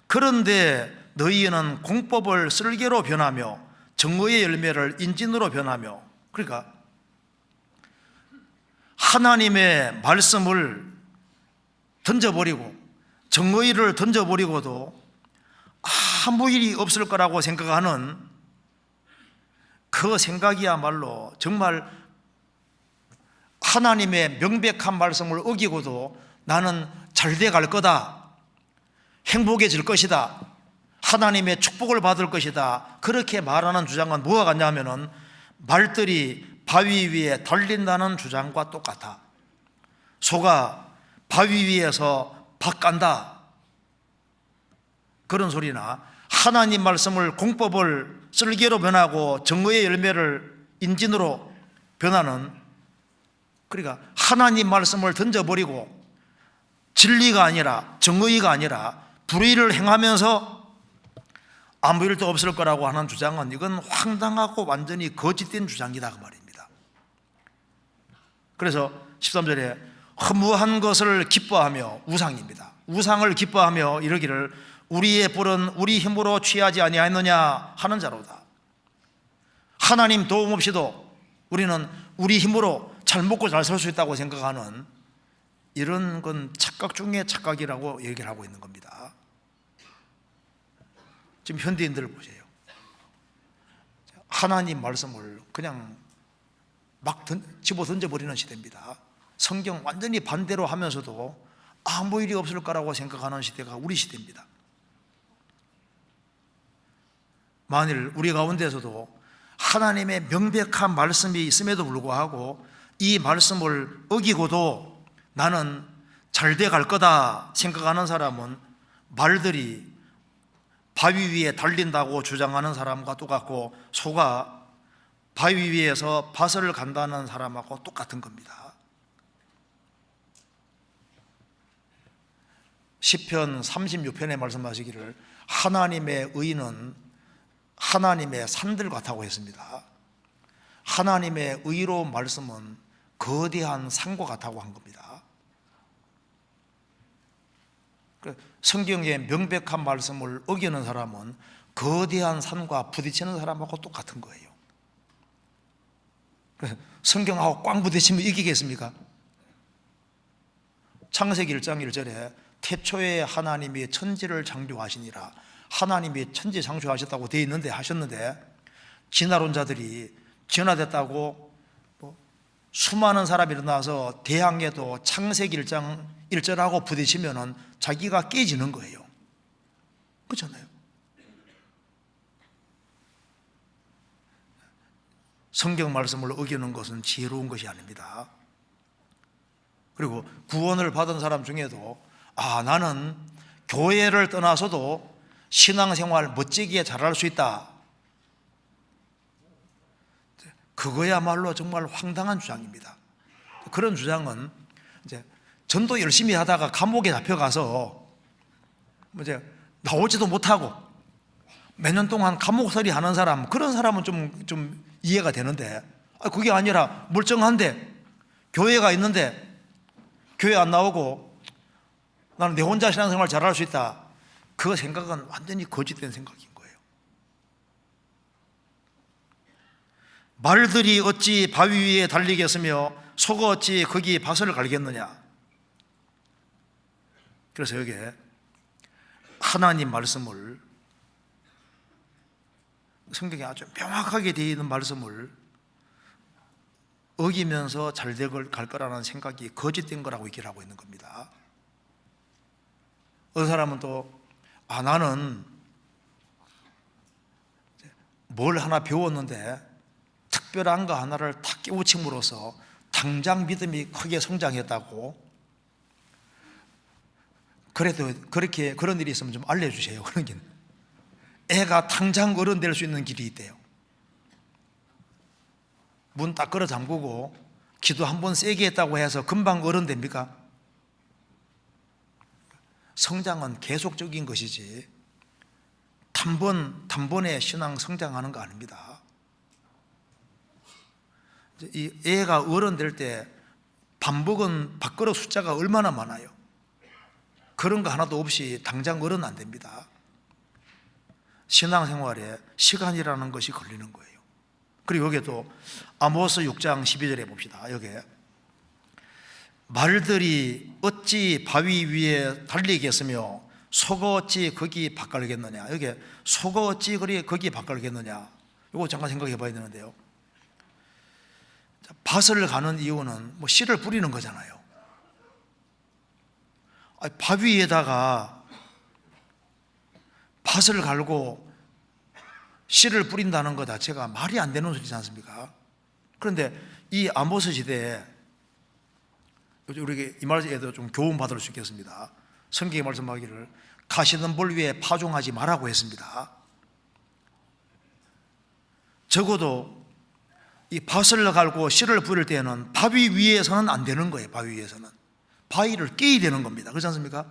그런데 너희는 공법을 쓸개로 변하며 정의의 열매를 인진으로 변하며, 그러니까 하나님의 말씀을 던져버리고 정의를 던져버리고도 아무 일이 없을 거라고 생각하는 그 생각이야말로 정말 하나님의 명백한 말씀을 어기고도 나는 잘 돼 갈 거다, 행복해질 것이다, 하나님의 축복을 받을 것이다, 그렇게 말하는 주장은 뭐가 같냐면은 말들이 바위 위에 달린다는 주장과 똑같아. 소가 바위 위에서 밭 간다, 그런 소리나 하나님 말씀을 공법을 쓸개로 변하고 정의의 열매를 인진으로 변하는, 그러니까 하나님 말씀을 던져버리고 진리가 아니라 정의가 아니라 불의를 행하면서 아무 일도 없을 거라고 하는 주장은, 이건 황당하고 완전히 거짓된 주장이다 그 말입니다. 그래서 13절에 허무한 것을 기뻐하며, 우상입니다. 우상을 기뻐하며 이르기를 우리의 뿔은 우리 힘으로 취하지 아니하였느냐 하는 자로다. 하나님 도움 없이도 우리는 우리 힘으로 잘 먹고 잘 살 수 있다고 생각하는, 이런 건 착각 중에 착각이라고 얘기를 하고 있는 겁니다. 지금 현대인들을 보세요. 하나님 말씀을 그냥 막 집어 던져버리는 시대입니다. 성경 완전히 반대로 하면서도 아무 일이 없을 거라고 생각하는 시대가 우리 시대입니다. 만일 우리 가운데서도 하나님의 명백한 말씀이 있음에도 불구하고 이 말씀을 어기고도 나는 잘 돼 갈 거다 생각하는 사람은 말들이 바위 위에 달린다고 주장하는 사람과 똑같고, 소가 바위 위에서 밭을 간다는 사람하고 똑같은 겁니다. 시편 36편에 말씀하시기를 하나님의 의는 하나님의 산들 같다고 했습니다. 하나님의 의로운 말씀은 거대한 산과 같다고 한 겁니다. 성경의 명백한 말씀을 어기는 사람은 거대한 산과 부딪히는 사람하고 똑같은 거예요. 성경하고 꽝 부딪히면 이기겠습니까? 창세기 1장 1절에 태초에 하나님이 천지를 창조하시니라, 하나님이 천지 창조하셨다고 되어 있는데, 하셨는데 진화론자들이 진화됐다고 수많은 사람이 일어나서 대항해도 창세기 1장 1절하고 부딪히면 자기가 깨지는 거예요. 그렇잖아요. 성경 말씀을 어기는 것은 지혜로운 것이 아닙니다. 그리고 구원을 받은 사람 중에도 나는 교회를 떠나서도 신앙생활 멋지게 잘할 수 있다, 그거야말로 정말 황당한 주장입니다. 그런 주장은 이제 전도 열심히 하다가 감옥에 잡혀가서 이제 나오지도 못하고 몇 년 동안 감옥살이 하는 사람, 그런 사람은 좀 이해가 되는데, 그게 아니라 멀쩡한데 교회가 있는데 교회 안 나오고 나는 내 혼자 신앙생활 잘할 수 있다, 그 생각은 완전히 거짓된 생각인 거예요. 말들이 어찌 바위 위에 달리겠으며 소가 어찌 거기 밭을 갈겠느냐. 그래서 여기에 하나님 말씀을, 성경에 아주 명확하게 되어 있는 말씀을 어기면서 잘 갈 거라는 생각이 거짓된 거라고 얘기를 하고 있는 겁니다. 어떤 사람은 또 나는 뭘 하나 배웠는데 특별한 거 하나를 탁 깨우침으로써 당장 믿음이 크게 성장했다고, 그래도 그렇게 그런 일이 있으면 좀 알려주세요. 그런 게 애가 당장 어른 될 수 있는 길이 있대요. 문 딱 걸어 잠그고 기도 한 번 세게 했다고 해서 금방 어른 됩니까? 성장은 계속적인 것이지 단번에 신앙 성장하는 거 아닙니다. 이 애가 어른 될 때 밥 먹은 밥그릇 숫자가 얼마나 많아요. 그런 거 하나도 없이 당장 어른 안 됩니다. 신앙생활에 시간이라는 것이 걸리는 거예요. 그리고 여기도 아모스 6장 12절에 봅시다. 여기에 말들이 어찌 바위 위에 달리겠으며 소가 어찌 거기 바깔겠느냐. 여기 소가 어찌 거기 바깔겠느냐. 이거 잠깐 생각해 봐야 되는데요. 밭을 가는 이유는 뭐 씨를 뿌리는 거잖아요. 바위에다가 밭을 갈고 씨를 뿌린다는 것 자체가 말이 안 되는 소리지 않습니까? 그런데 이 아모스 시대에 우리에게 이 말에도 좀 교훈 받을 수 있겠습니다. 성경에 말씀하기를 가시던 벌 위에 파종하지 말라고 했습니다. 적어도 이 밭을 갈고 씨를 뿌릴 때는 바위 위에서는 안 되는 거예요. 바위 위에서는 바위를 깨야 되는 겁니다. 그렇지 않습니까?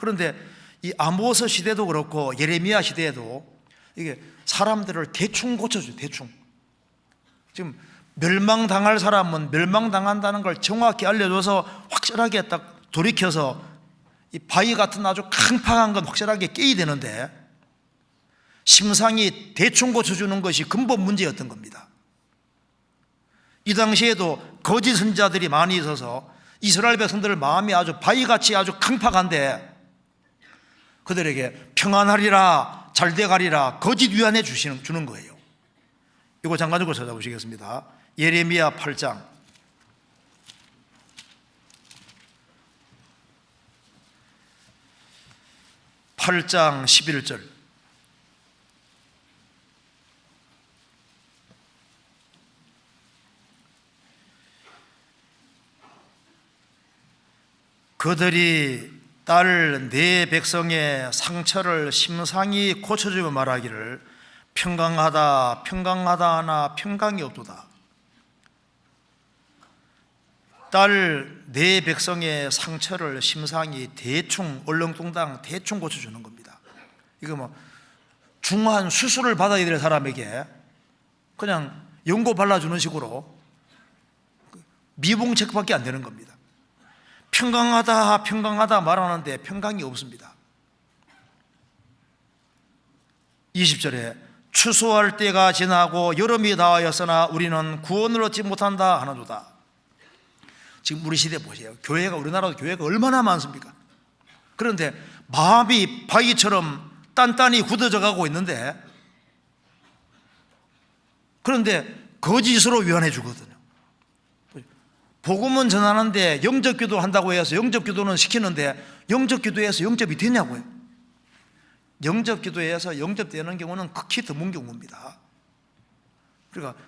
그런데 이 아모스 시대도 그렇고 예레미야 시대에도 이게 사람들을 대충 고쳐줘요. 대충. 지금 멸망당할 사람은 멸망당한다는 걸 정확히 알려줘서 확실하게 딱 돌이켜서 이 바위 같은 아주 강팍한 건 확실하게 깨야 되는데 심상이 대충 고쳐주는 것이 근본 문제였던 겁니다. 이 당시에도 거짓 선지자들이 많이 있어서 이스라엘 백성들 마음이 아주 바위같이 아주 강팍한데 그들에게 평안하리라 잘돼가리라 거짓 위안해 주는 거예요. 이거 잠깐 읽고 찾아보시겠습니다. 예레미야 8장 11절 그들이 딸 내 백성의 상처를 심상히 고쳐주며 말하기를 평강하다 평강하다 하나 평강이 없도다. 딸 내 백성의 상처를 심상히 대충 얼렁뚱땅 대충 고쳐주는 겁니다. 이거 뭐 중한 수술을 받아야 될 사람에게 그냥 연고 발라주는 식으로 미봉책밖에 안 되는 겁니다. 평강하다 평강하다 말하는데 평강이 없습니다. 20절에 추수할 때가 지나고 여름이 다하였으나 우리는 구원을 얻지 못한다 하나도다. 지금 우리 시대 보세요. 교회가 우리나라도 교회가 얼마나 많습니까? 그런데 마음이 바위처럼 단단히 굳어져 가고 있는데 그런데 거짓으로 위안해 주거든요. 복음은 전하는데 영접기도 한다고 해서 영접기도는 시키는데 영접기도에서 영접이 되냐고요. 영접기도에서 영접되는 경우는 극히 드문 경우입니다. 그러니까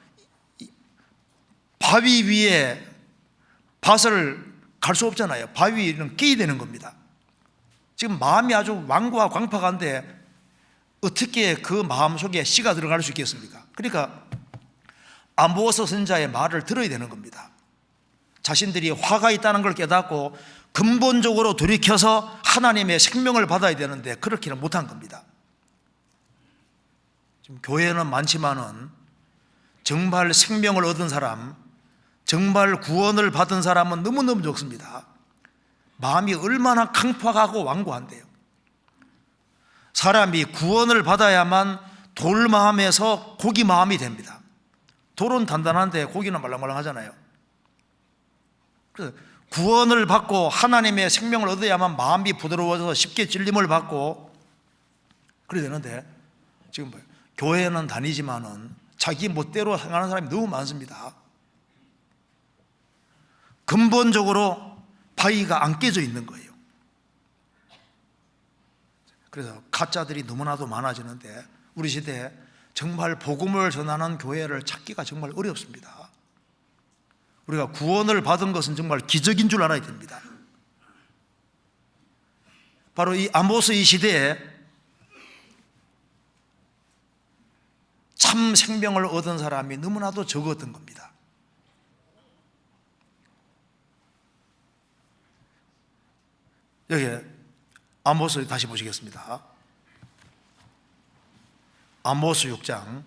바위 위에 밭을 갈 수 없잖아요. 바위는 깨야 되는 겁니다. 지금 마음이 아주 완고와 광팍한데 어떻게 그 마음 속에 씨가 들어갈 수 있겠습니까? 그러니까 아모스 선지자의 말을 들어야 되는 겁니다. 자신들이 화가 있다는 걸 깨닫고 근본적으로 돌이켜서 하나님의 생명을 받아야 되는데 그렇게는 못한 겁니다. 지금 교회는 많지만은 정말 생명을 얻은 사람, 정말 구원을 받은 사람은 너무너무 적습니다. 마음이 얼마나 강팍하고 완고한데요. 사람이 구원을 받아야만 돌 마음에서 고기 마음이 됩니다. 돌은 단단한데 고기는 말랑말랑하잖아요. 그래서 구원을 받고 하나님의 생명을 얻어야만 마음이 부드러워져서 쉽게 찔림을 받고 그래야 되는데 지금 뭐예요? 교회는 다니지만은 자기 멋대로 행하는 사람이 너무 많습니다. 근본적으로 바위가 안 깨져 있는 거예요. 그래서 가짜들이 너무나도 많아지는데 우리 시대에 정말 복음을 전하는 교회를 찾기가 정말 어렵습니다. 우리가 구원을 받은 것은 정말 기적인 줄 알아야 됩니다. 바로 이 아모스 이 시대에 참 생명을 얻은 사람이 너무나도 적었던 겁니다. 여기 아모스 다시 보시겠습니다. 아모스 6장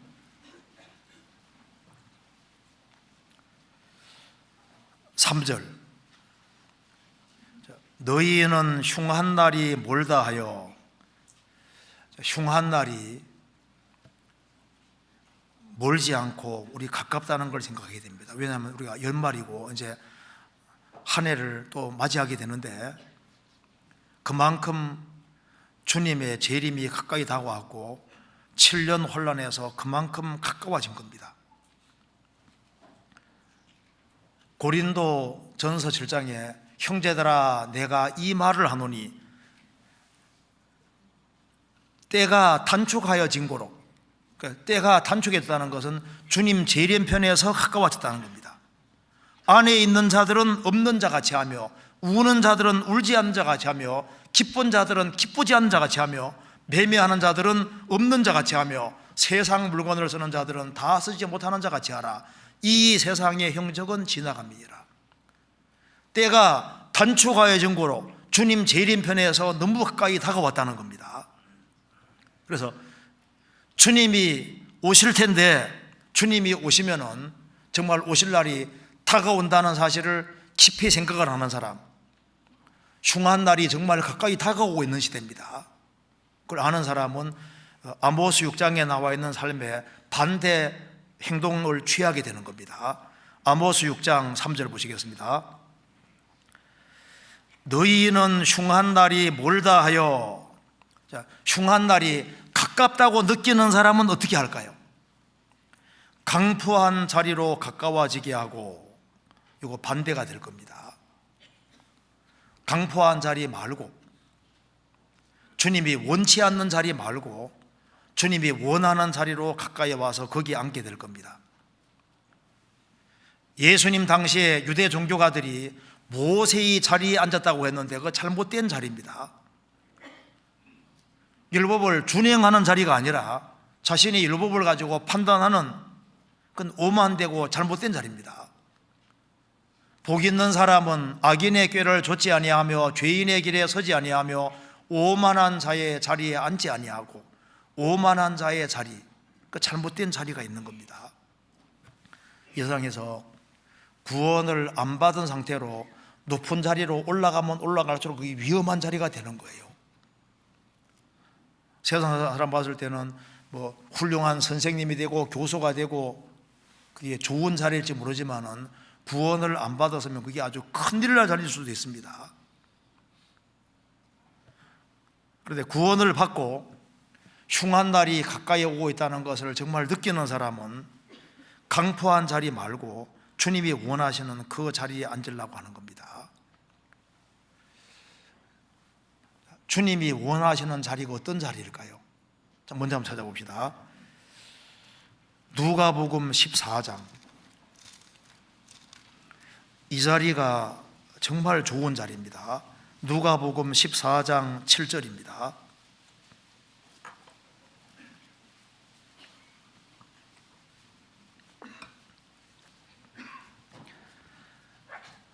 3절. 너희는 흉한 날이 멀다 하여. 흉한 날이 멀지 않고 우리 가깝다는 걸 생각하게 됩니다. 왜냐하면 우리가 연말이고 이제 한 해를 또 맞이하게 되는데, 그만큼 주님의 재림이 가까이 다가왔고 7년 혼란에서 그만큼 가까워진 겁니다. 고린도 전서 7장에 형제들아 내가 이 말을 하노니 때가 단축하여진 고로, 그러니까 때가 단축했다는 것은 주님 재림편에서 가까워졌다는 겁니다. 안에 있는 자들은 없는 자 같이 하며, 우는 자들은 울지 않는 자 같이 하며, 기쁜 자들은 기쁘지 않는 자 같이 하며, 매매하는 자들은 없는 자 같이 하며, 세상 물건을 쓰는 자들은 다 쓰지 못하는 자 같이 하라. 이 세상의 형적은 지나갑니다. 때가 단축하여진 고로 주님 재림편에서 너무 가까이 다가왔다는 겁니다. 그래서 주님이 오실 텐데, 주님이 오시면은 정말 오실 날이 다가온다는 사실을 깊이 생각을 하는 사람, 흉한 날이 정말 가까이 다가오고 있는 시대입니다. 그걸 아는 사람은 아모스 6장에 나와 있는 삶에 반대 행동을 취하게 되는 겁니다. 아모스 6장 3절 보시겠습니다. 너희는 흉한 날이 멀다 하여. 자, 흉한 날이 가깝다고 느끼는 사람은 어떻게 할까요? 강포한 자리로 가까워지게 하고, 이거 반대가 될 겁니다. 강포한 자리 말고, 주님이 원치 않는 자리 말고 주님이 원하는 자리로 가까이 와서 거기 앉게 될 겁니다. 예수님 당시에 유대 종교가들이 모세의 자리에 앉았다고 했는데 그거 잘못된 자리입니다. 율법을 준행하는 자리가 아니라 자신이 율법을 가지고 판단하는, 그건 오만되고 잘못된 자리입니다. 복 있는 사람은 악인의 꾀를 좇지 아니하며 죄인의 길에 서지 아니하며 오만한 자의 자리에 앉지 아니하고, 오만한 자의 자리, 그 잘못된 자리가 있는 겁니다. 이 세상에서 구원을 안 받은 상태로 높은 자리로 올라가면 올라갈수록 그게 위험한 자리가 되는 거예요. 세상 사람 봤을 때는 뭐 훌륭한 선생님이 되고 교수가 되고 그게 좋은 자리일지 모르지만은 구원을 안 받았으면 그게 아주 큰일을 날 자리일 수도 있습니다. 그런데 구원을 받고 흉한 날이 가까이 오고 있다는 것을 정말 느끼는 사람은 강포한 자리 말고 주님이 원하시는 그 자리에 앉으려고 하는 겁니다. 주님이 원하시는 자리가 어떤 자리일까요? 자, 먼저 한번 찾아봅시다. 누가복음 14장. 이 자리가 정말 좋은 자리입니다. 누가복음 14장 7절입니다.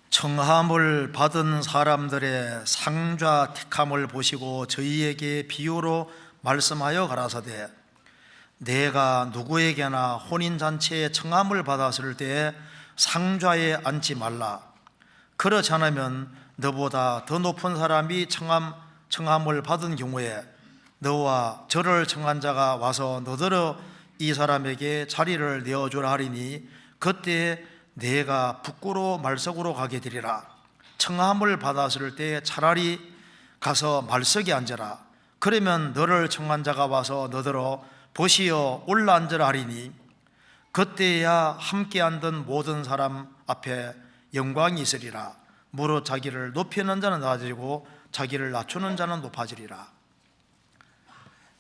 청함을 받은 사람들의 상좌 택함을 보시고 저희에게 비유로 말씀하여 가라사대, 내가 누구에게나 혼인잔치에 청함을 받았을 때 상좌에 앉지 말라. 그렇지 않으면 너보다 더 높은 사람이 청함을 받은 경우에 너와 저를 청한 자가 와서 너더러 이 사람에게 자리를 내어주라 하리니 그때 내가 북구로 말석으로 가게 되리라. 청함을 받았을 때 차라리 가서 말석에 앉아라. 그러면 너를 청한 자가 와서 너더러 보시어 올라 앉으라 하리니 그때야 함께 앉은 모든 사람 앞에 영광이 있으리라. 무릇 자기를 높이는 자는 낮아지고 자기를 낮추는 자는 높아지리라.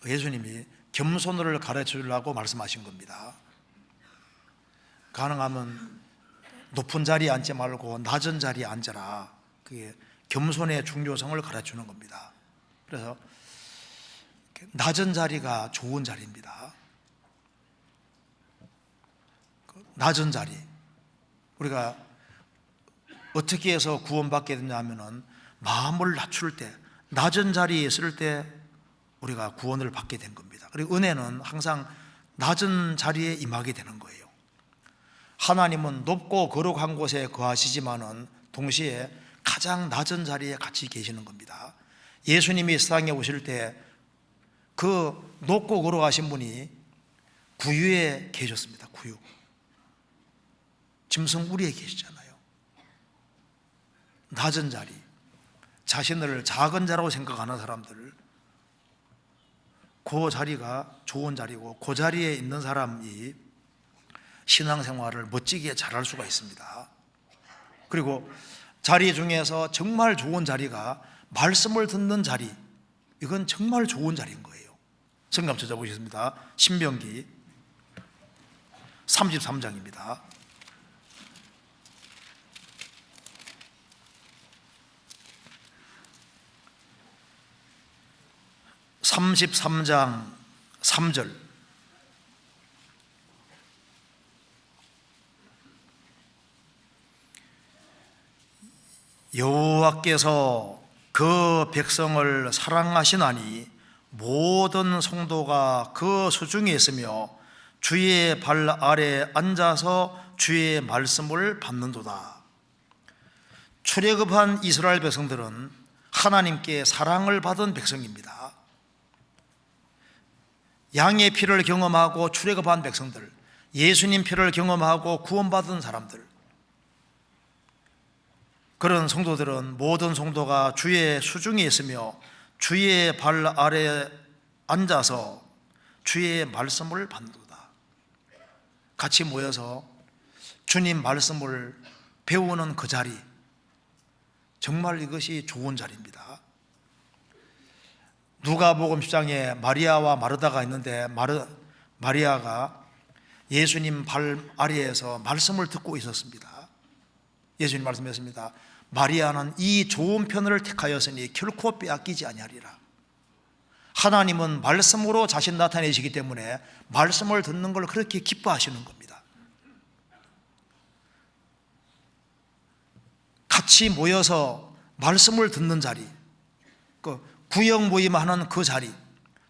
예수님이 겸손을 가르쳐 주려고 말씀하신 겁니다. 가능하면 높은 자리에 앉지 말고 낮은 자리에 앉아라. 그게 겸손의 중요성을 가르치는 겁니다. 그래서 낮은 자리가 좋은 자리입니다. 낮은 자리, 우리가 어떻게 해서 구원받게 되냐면은 마음을 낮출 때, 낮은 자리에 있을 때 우리가 구원을 받게 된 겁니다. 그리고 은혜는 항상 낮은 자리에 임하게 되는 거예요. 하나님은 높고 거룩한 곳에 거하시지만은 동시에 가장 낮은 자리에 같이 계시는 겁니다. 예수님이 세상에 오실 때 그 높고 거룩하신 분이 구유에 계셨습니다. 구유. 짐승 우리에 계시잖아요. 낮은 자리, 자신을 작은 자라고 생각하는 사람들, 그 자리가 좋은 자리고 그 자리에 있는 사람이 신앙생활을 멋지게 잘할 수가 있습니다. 그리고 자리 중에서 정말 좋은 자리가 말씀을 듣는 자리, 이건 정말 좋은 자리인 거예요. 성경 찾아보시겠습니다. 신명기 33장입니다. 33장 3절. 여호와께서 그 백성을 사랑하시나니 모든 성도가 그 수중에 있으며 주의 발 아래 앉아서 주의 말씀을 받는도다. 출애굽한 이스라엘 백성들은 하나님께 사랑을 받은 백성입니다. 양의 피를 경험하고 출애굽한 백성들, 예수님 피를 경험하고 구원받은 사람들, 그런 성도들은 모든 성도가 주의 수중에 있으며 주의 발 아래 앉아서 주의 말씀을 받는다. 같이 모여서 주님 말씀을 배우는 그 자리, 정말 이것이 좋은 자리입니다. 누가복음 10장에 마리아와 마르다가 있는데 마리아가 예수님 발 아래에서 말씀을 듣고 있었습니다. 예수님 말씀하셨습니다. 마리아는 이 좋은 편을 택하였으니 결코 빼앗기지 아니하리라. 하나님은 말씀으로 자신 나타내시기 때문에 말씀을 듣는 걸 그렇게 기뻐하시는 겁니다. 같이 모여서 말씀을 듣는 자리, 그 구역 모임하는 그 자리,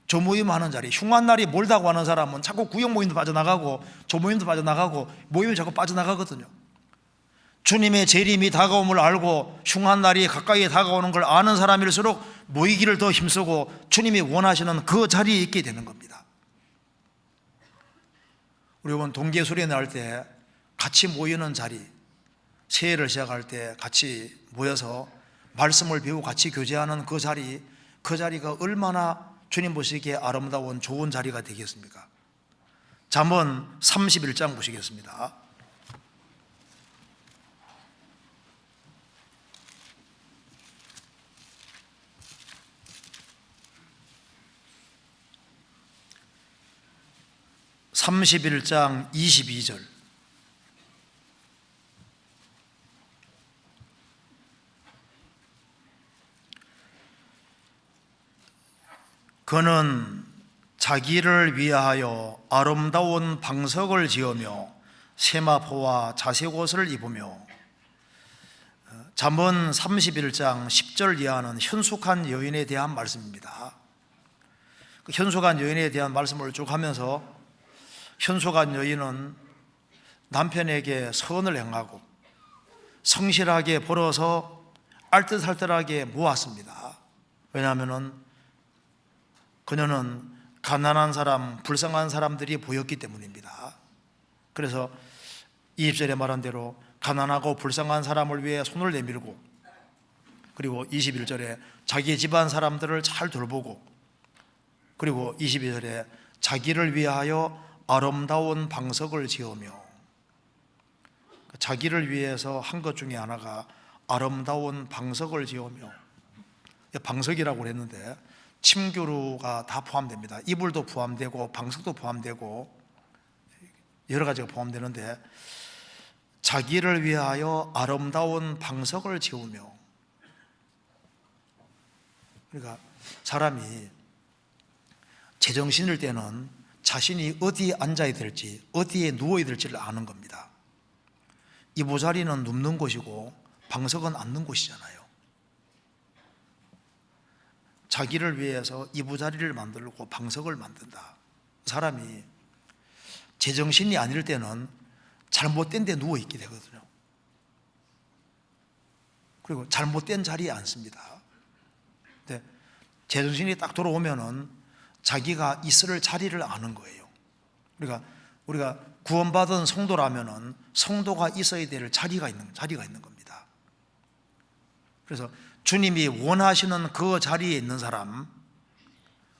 조모임하는 자리, 흉한 날이 멀다고 하는 사람은 자꾸 구역 모임도 빠져나가고 조모임도 빠져나가고 모임이 자꾸 빠져나가거든요. 주님의 재림이 다가옴을 알고 흉한 날이 가까이 다가오는 걸 아는 사람일수록 모이기를 더 힘쓰고 주님이 원하시는 그 자리에 있게 되는 겁니다. 우리 여러분 동계수련회 할 때 같이 모이는 자리, 새해를 시작할 때 같이 모여서 말씀을 배우고 같이 교제하는 그 자리가 얼마나 주님 보시기에 아름다운 좋은 자리가 되겠습니까? 잠언 31장 보시겠습니다. (31장) 22절. 그는 자기를 위하여 아름다운 방석을 지으며 세마포와 자색옷을 입으며. 잠언 31장 10절 이하는 현숙한 여인에 대한 말씀입니다. 그 현숙한 여인에 대한 말씀을 쭉 하면서 현숙한 여인은 남편에게 선을 행하고 성실하게 벌어서 알뜰살뜰하게 모았습니다. 왜냐하면 그녀는 가난한 사람, 불쌍한 사람들이 보였기 때문입니다. 그래서 20절에 말한 대로 가난하고 불쌍한 사람을 위해 손을 내밀고, 그리고 21절에 자기 집안 사람들을 잘 돌보고, 그리고 22절에 자기를 위하여 아름다운 방석을 지으며. 자기를 위해서 한 것 중에 하나가 아름다운 방석을 지으며, 방석이라고 했는데 침규루가 다 포함됩니다. 이불도 포함되고 방석도 포함되고 여러 가지가 포함되는데, 자기를 위하여 아름다운 방석을 지으며. 그러니까 사람이 제정신일 때는 자신이 어디에 앉아야 될지, 어디에 누워야 될지를 아는 겁니다. 이부자리는 눕는 곳이고 방석은 앉는 곳이잖아요. 자기를 위해서 이부자리를 만들고 방석을 만든다. 사람이 제정신이 아닐 때는 잘못된 데 누워있게 되거든요. 그리고 잘못된 자리에 앉습니다. 근데 제정신이 딱 돌아오면은 자기가 있을 자리를 아는 거예요. 그러니까 우리가 구원받은 성도라면은 성도가 있어야 될 자리가 있는 겁니다. 그래서 주님이 원하시는 그 자리에 있는 사람,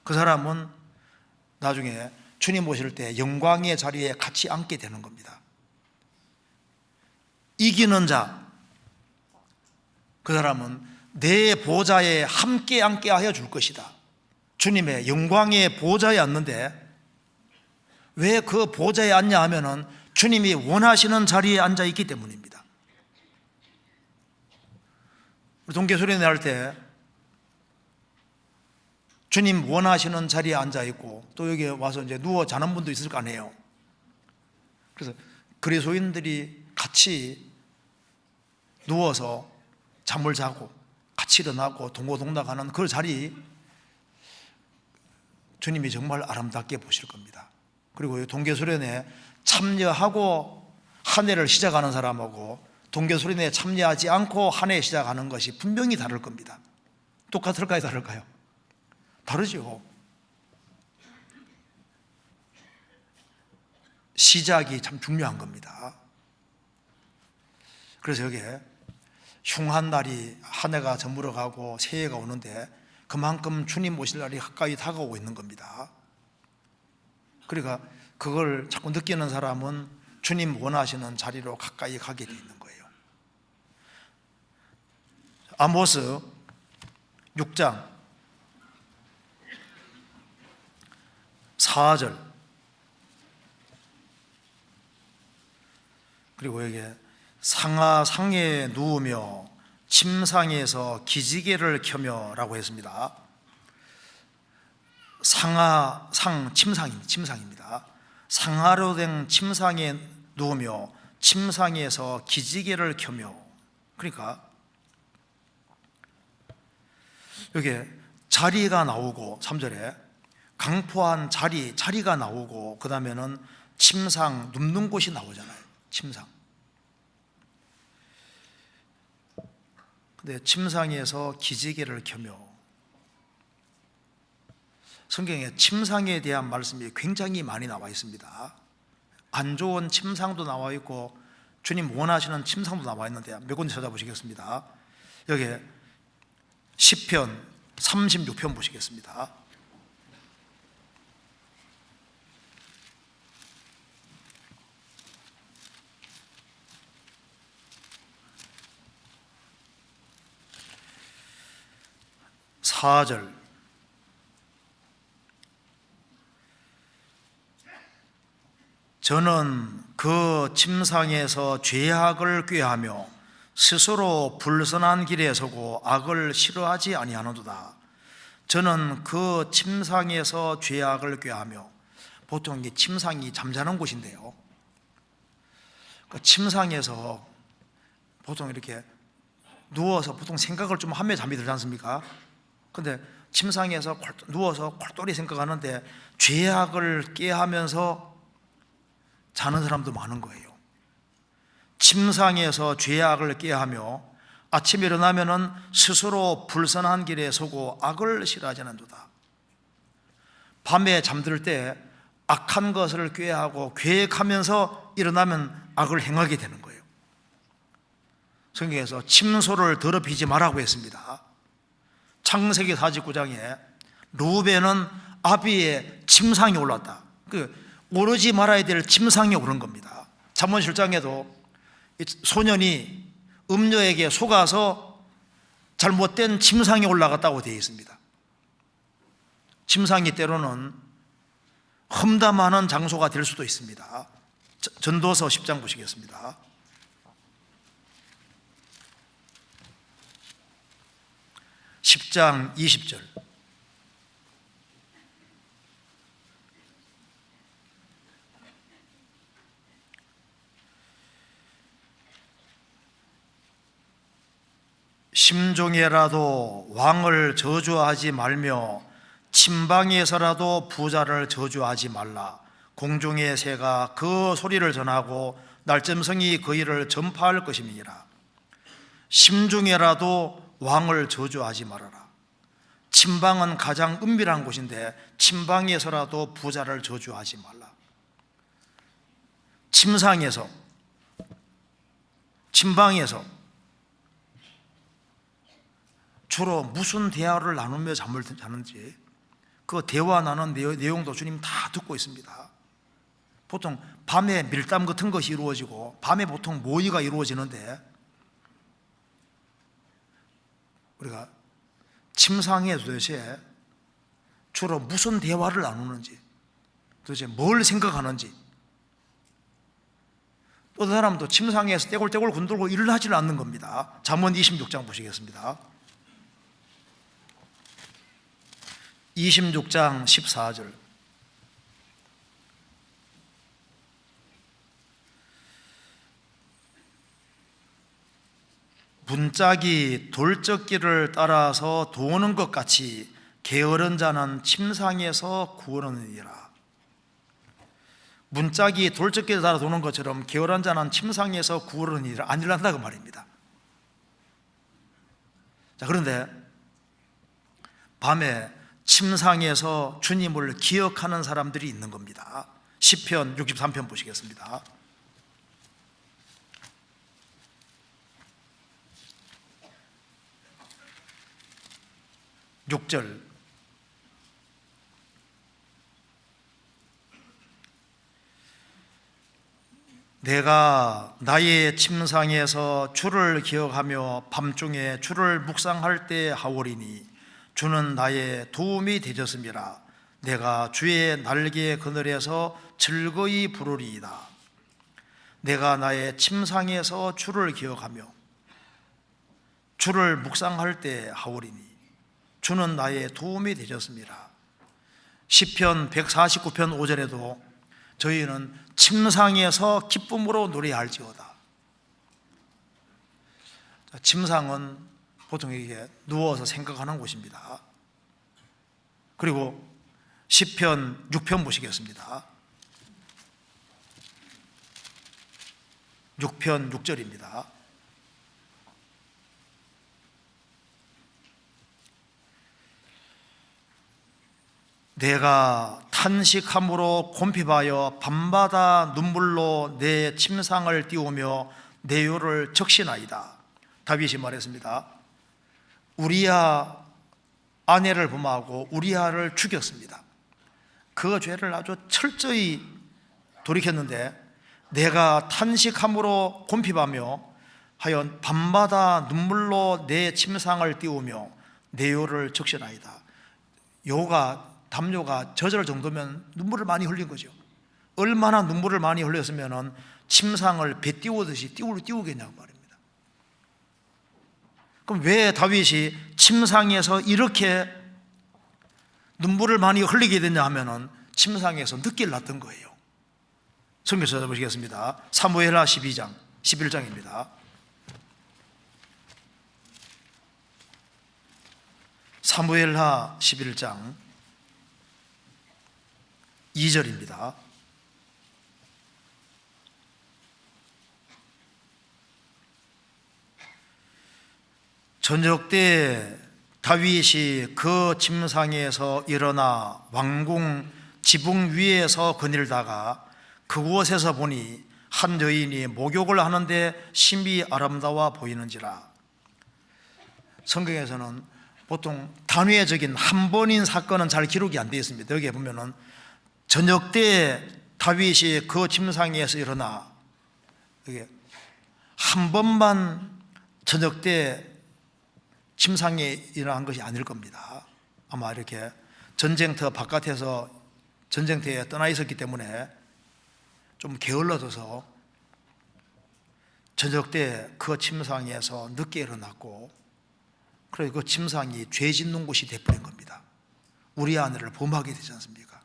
그 사람은 나중에 주님 오실 때 영광의 자리에 같이 앉게 되는 겁니다. 이기는 자, 그 사람은 내 보좌에 함께 앉게 하여 줄 것이다. 주님의 영광의 보좌에 앉는데 왜 그 보좌에 앉냐 하면은 주님이 원하시는 자리에 앉아 있기 때문입니다. 동계수련회 할 때 주님 원하시는 자리에 앉아 있고 또 여기 와서 이제 누워 자는 분도 있을 거 아니에요. 그래서 그리스도인들이 같이 누워서 잠을 자고 같이 일어나고 동고동락하는 그 자리, 주님이 정말 아름답게 보실 겁니다. 그리고 동계수련회에 참여하고 한 해를 시작하는 사람하고 동계수련회에 참여하지 않고 한 해 시작하는 것이 분명히 다를 겁니다. 똑같을까요? 다를까요? 다르죠. 시작이 참 중요한 겁니다. 그래서 여기에 흉한 날이 한 해가 저물어 가고 새해가 오는데 그만큼 주님 오실 날이 가까이 다가오고 있는 겁니다. 그러니까 그걸 자꾸 느끼는 사람은 주님 원하시는 자리로 가까이 가게 돼 있는 거예요. 아모스 6장 4절, 그리고 여기에 상하상에 누우며 침상에서 기지개를 켜며 라고 했습니다. 상하상, 침상입니다. 상하로 된 침상에 누우며 침상에서 기지개를 켜며, 그러니까 여기 자리가 나오고 3절에 강포한 자리가 나오고 그 다음에는 침상, 눕는 곳이 나오잖아요. 침상. 근데 침상에서 기지개를 켜며, 성경에 침상에 대한 말씀이 굉장히 많이 나와 있습니다. 안 좋은 침상도 나와 있고 주님 원하시는 침상도 나와 있는데 몇 군데 찾아보시겠습니다. 여기 시편 36편 보시겠습니다. (4절) 저는 그 침상에서 죄악을 꾀하며 스스로 불선한 길에 서고 악을 싫어하지 아니하노도다. 저는 그 침상에서 죄악을 꾀하며, 보통 이 침상이 잠자는 곳인데요, 그 침상에서 보통 이렇게 누워서 보통 생각을 좀 하며 잠이 들지 않습니까? 근데 침상에서 누워서 콜똘히 생각하는데 죄악을 꾀하면서 자는 사람도 많은 거예요. 침상에서 죄악을 꾀하며 아침에 일어나면은 스스로 불선한 길에 서고 악을 싫어하지 않는도다. 밤에 잠들 때 악한 것을 꾀하고 계획하면서 일어나면 악을 행하게 되는 거예요. 성경에서 침소를 더럽히지 말라고 했습니다. 창세기 49장에 루벤은 아비의 침상에 올랐다. 오르지 말아야 될 침상에 오른 겁니다. 잠언 7장에도 소년이 음녀에게 속아서 잘못된 침상에 올라갔다고 되어 있습니다. 침상이 때로는 험담하는 장소가 될 수도 있습니다. 전도서 10장 보시겠습니다. 10장 20절. 심중에라도 왕을 저주하지 말며 침방에서라도 부자를 저주하지 말라. 공중의 새가 그 소리를 전하고 날점성이 그 일을 전파할 것임이니라. 심중에라도 왕을 저주하지 말아라. 침방은 가장 은밀한 곳인데 침방에서라도 부자를 저주하지 말라. 침상에서, 침방에서 주로 무슨 대화를 나누며 잠을 자는지 그 대화 나눈 내용도 주님 다 듣고 있습니다. 보통 밤에 밀담 같은 것이 이루어지고 밤에 보통 모의가 이루어지는데 우리가 침상에 도대체 주로 무슨 대화를 나누는지, 도대체 뭘 생각하는지, 어떤 사람도 침상에서 떼굴떼굴 군들고 일을 하지는 않는 겁니다. 잠언 26장 보시겠습니다. 26장 14절. 문짝이 돌적기를 따라서 도는 것 같이 게으른 자는 침상에서 구르느니라. 문짝이 돌적기를 따라 도는 것처럼 게으른 자는 침상에서 구르느니라. 안 일어난다고 말입니다. 자, 그런데 밤에 침상에서 주님을 기억하는 사람들이 있는 겁니다. 시편 63편 보시겠습니다. 6절. 내가 나의 침상에서 주를 기억하며 밤중에 주를 묵상할 때 하오리니 주는 나의 도움이 되셨음이라. 내가 주의 날개 그늘에서 즐거이 부르리이다. 내가 나의 침상에서 주를 기억하며 주를 묵상할 때 하오리니 주는 나의 도움이 되셨습니다. 시편 149편 5절에도 저희는 침상에서 기쁨으로 노래할지어다. 침상은 보통 이게 누워서 생각하는 곳입니다. 그리고 시편 6편 보시겠습니다. 6편 6절입니다. 내가 탄식함으로 곰핍하여 밤마다 눈물로 내 침상을 띄우며 내 율을 적시나이다. 다윗이 말했습니다. 우리야 아내를 범하고 우리야를 죽였습니다. 그 죄를 아주 철저히 돌이켰는데 내가 탄식함으로 곰핍하며 하여 밤마다 눈물로 내 침상을 띄우며 내 율을 적시나이다. 담요가 젖을 정도면 눈물을 많이 흘린 거죠. 얼마나 눈물을 많이 흘렸으면 침상을 배 띄우듯이 띄우겠냐고 말입니다. 그럼 왜 다윗이 침상에서 이렇게 눈물을 많이 흘리게 됐냐 하면은 침상에서 늦게 났던 거예요. 성경 찾아보시겠습니다. 사무엘하 12장 11장입니다. 사무엘하 11장 2절입니다. 저녁 때 다윗이 그 침상에서 일어나 왕궁 지붕 위에서 거닐다가 그곳에서 보니 한 여인이 목욕을 하는데 심히 아름다워 보이는지라. 성경에서는 보통 단회적인 한 번인 사건은 잘 기록이 안 되어 있습니다. 여기에 보면은 저녁 때 다윗이 그 침상에서 일어나, 이게 한 번만 저녁 때 침상에 일어난 것이 아닐 겁니다. 아마 이렇게 전쟁터 바깥에서 전쟁터에 떠나 있었기 때문에 좀 게을러져서 저녁 때 그 침상에서 늦게 일어났고, 그래서 그 침상이 죄 짓는 곳이 되어버린 겁니다. 우리 아내를 범하게 되지 않습니까?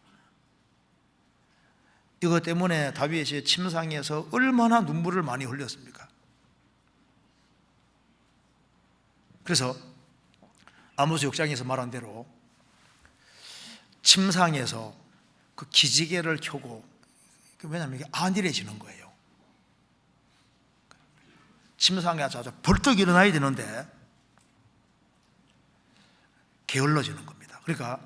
이것 때문에 다윗이 침상에서 얼마나 눈물을 많이 흘렸습니까? 그래서 아모스 6장에서 말한 대로 침상에서 그 기지개를 켜고, 왜냐하면 이게 안일해지는 거예요. 침상에 아주 벌떡 일어나야 되는데 게을러지는 겁니다. 그러니까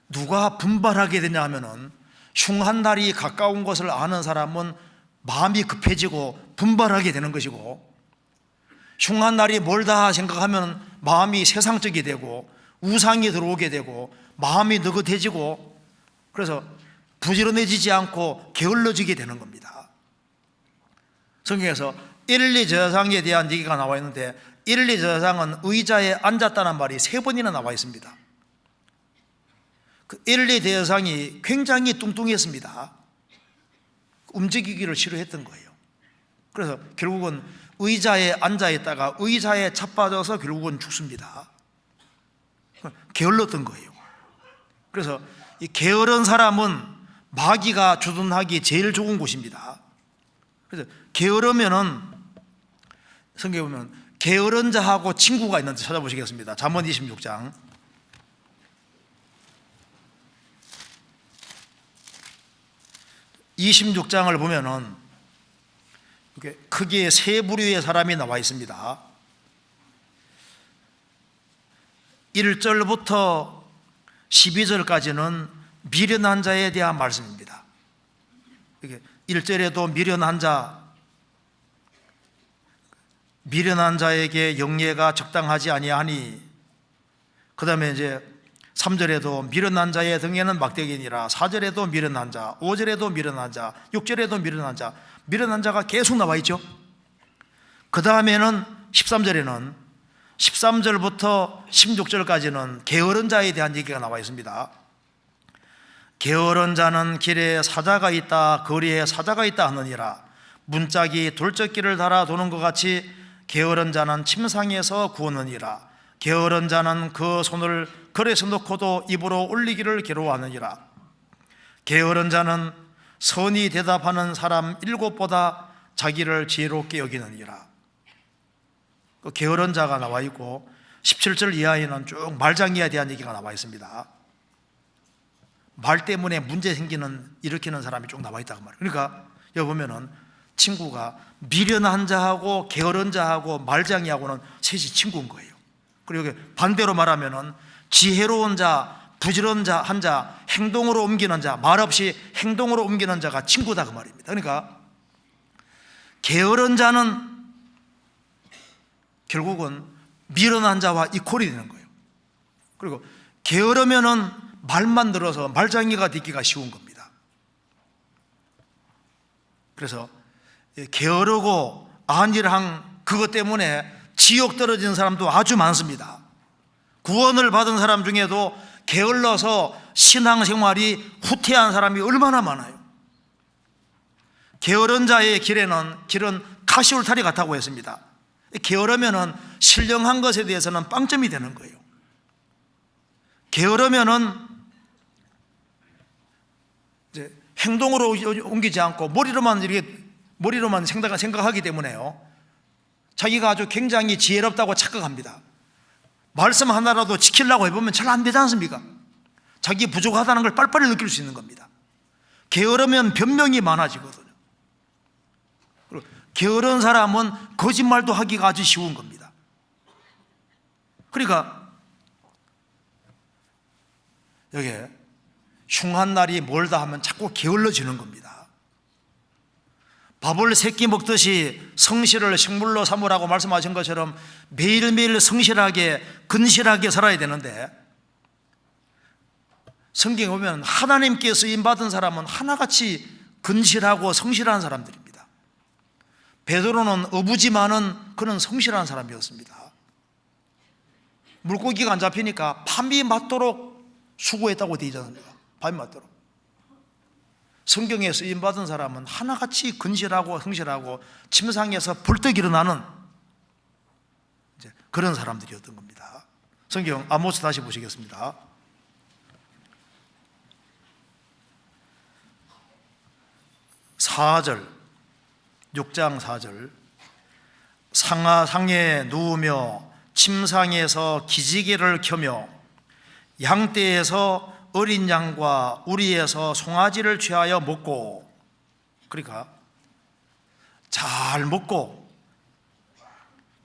누가 분발하게 되냐 하면은 흉한 날이 가까운 것을 아는 사람은 마음이 급해지고 분발하게 되는 것이고, 흉한 날이 멀다 생각하면 마음이 세상적이 되고 우상이 들어오게 되고 마음이 느긋해지고, 그래서 부지런해지지 않고 게을러지게 되는 겁니다. 성경에서 일리 제사장에 대한 얘기가 나와 있는데, 일리 제사장은 의자에 앉았다는 말이 3번이나 나와 있습니다. 그 일리 제사장이 굉장히 뚱뚱했습니다. 움직이기를 싫어했던 거예요. 그래서 결국은 의자에 앉아 있다가 의자에 자빠져서 결국은 죽습니다. 게을렀던 거예요. 그래서 이 게으른 사람은 마귀가 주둔하기 제일 좋은 곳입니다. 그래서 게으르면은 성경에 보면 게으른 자하고 친구가 있는데 찾아보시겠습니다. 잠언 26장 26장을 보면은 이렇게 크게 3부류의 사람이 나와 있습니다. 1절부터 12절까지는 미련한 자에 대한 말씀입니다. 1절에도 미련한 자에게 영예가 적당하지 아니하니, 그 다음에 이제 3절에도 미련한 자의 등에는 막대기니라, 4절에도 미련한 자, 5절에도 미련한 자, 6절에도 미련한 자, 미련한 자가 계속 나와 있죠. 그 다음에는 13절에는 13절부터 16절까지는 게으른 자에 대한 얘기가 나와 있습니다. 게으른 자는 길에 사자가 있다, 거리에 사자가 있다 하느니라. 문짝이 돌적기를 달아 도는 것 같이 게으른 자는 침상에서 구하느니라. 게으른 자는 그 손을 걸에서 놓고도 입으로 올리기를 괴로워하느니라. 게으른 자는 선이 대답하는 사람 7보다 자기를 지혜롭게 여기느니라. 그 게으른 자가 나와 있고, 17절 이하에는 쭉 말장이에 대한 얘기가 나와 있습니다. 말 때문에 문제 일으키는 사람이 쭉 나와 있다고 말이에요. 그러니까 여기 보면은 친구가 미련한 자하고 게으른 자하고 말장이하고는 셋이 친구인 거예요. 그리고 여기 반대로 말하면은 지혜로운 자, 부지런한 자, 행동으로 옮기는 자, 말없이 행동으로 옮기는 자가 친구다 그 말입니다. 그러니까 게으른 자는 결국은 미련한 자와 이퀄이 되는 거예요. 그리고 게으르면은 말만 들어서 말장이가 되기가 쉬운 겁니다. 그래서 게으르고 안일한 그것 때문에 지옥 떨어진 사람도 아주 많습니다. 구원을 받은 사람 중에도 게을러서 신앙생활이 후퇴한 사람이 얼마나 많아요. 게으른 자의 길은 가시울타리 같다고 했습니다. 게으르면은 신령한 것에 대해서는 빵점이 되는 거예요. 게으르면은 이제 행동으로 옮기지 않고 머리로만 생각하기 때문에요, 자기가 아주 굉장히 지혜롭다고 착각합니다. 말씀 하나라도 지키려고 해보면 잘 안 되지 않습니까? 자기 부족하다는 걸 빨리빨리 느낄 수 있는 겁니다. 게으르면 변명이 많아지거든요. 그리고 게으른 사람은 거짓말도 하기가 아주 쉬운 겁니다. 그러니까 여기에 흉한 날이 멀다 하면 자꾸 게을러지는 겁니다. 밥을 새끼 먹듯이 성실을 식물로 삼으라고 말씀하신 것처럼 매일매일 성실하게 근실하게 살아야 되는데, 성경에 보면 하나님께 쓰임받은 사람은 하나같이 근실하고 성실한 사람들입니다. 베드로는 어부지만은 그는 성실한 사람이었습니다. 물고기가 안 잡히니까 밤이 맞도록 수고했다고 되어 있지 않습니까? 밤이 맞도록. 성경에 쓰임받은 사람은 하나같이 근실하고 성실하고 침상에서 벌떡 일어나는 그런 사람들이었던 겁니다. 성경 아모스 다시 보시겠습니다. (4절) 6장 4절. 상하상에 누우며 침상에서 기지개를 켜며 양떼에서 어린 양과 우리에서 송아지를 취하여 먹고, 그러니까 잘 먹고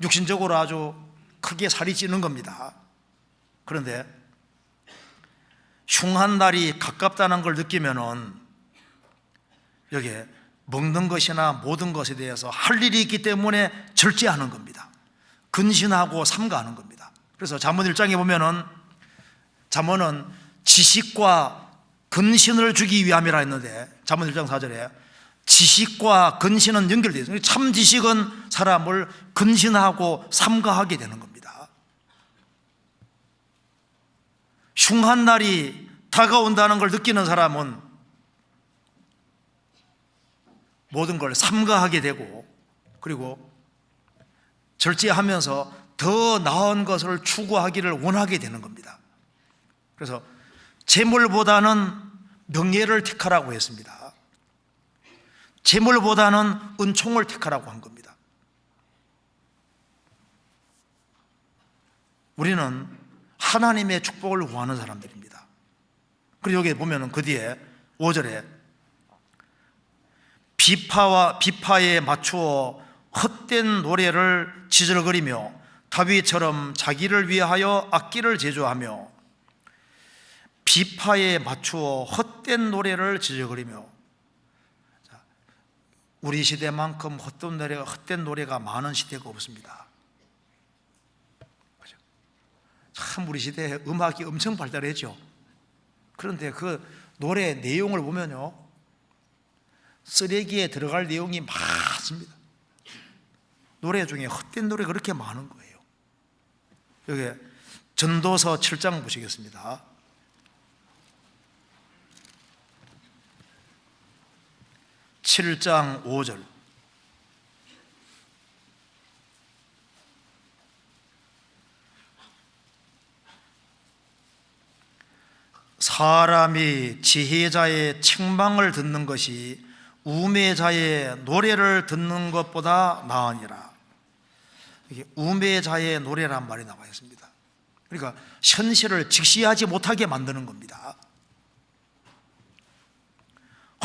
육신적으로 아주 크게 살이 찌는 겁니다. 그런데 흉한 날이 가깝다는 걸 느끼면은 여기에 먹는 것이나 모든 것에 대해서 할 일이 있기 때문에 절제하는 겁니다. 근신하고 삼가하는 겁니다. 그래서 잠언 1장에 보면은 잠언은 지식과 근신을 주기 위함이라 했는데, 잠언 1장 4절에 지식과 근신은 연결되어 있어요. 참 지식은 사람을 근신하고 삼가하게 되는 겁니다. 흉한 날이 다가온다는 걸 느끼는 사람은 모든 걸 삼가하게 되고, 그리고 절제하면서 더 나은 것을 추구하기를 원하게 되는 겁니다. 그래서 재물보다는 명예를 택하라고 했습니다. 재물보다는 은총을 택하라고 한 겁니다. 우리는 하나님의 축복을 구하는 사람들입니다. 그리고 여기 보면은 그 뒤에 5절에 비파에 맞추어 헛된 노래를 지저거리며 다윗처럼 자기를 위하여 악기를 제조하며, 비파에 맞추어 헛된 노래를 지저거리며, 우리 시대만큼 헛된 노래가 많은 시대가 없습니다. 참 우리 시대에 음악이 엄청 발달했죠. 그런데 그 노래 내용을 보면요, 쓰레기에 들어갈 내용이 많습니다. 노래 중에 헛된 노래가 그렇게 많은 거예요. 여기 전도서 7장 보시겠습니다. 7장 5절. 사람이 지혜자의 책망을 듣는 것이 우매자의 노래를 듣는 것보다 나으니라. 이게 우매자의 노래란 말이 나와 있습니다. 그러니까 현실을 직시하지 못하게 만드는 겁니다.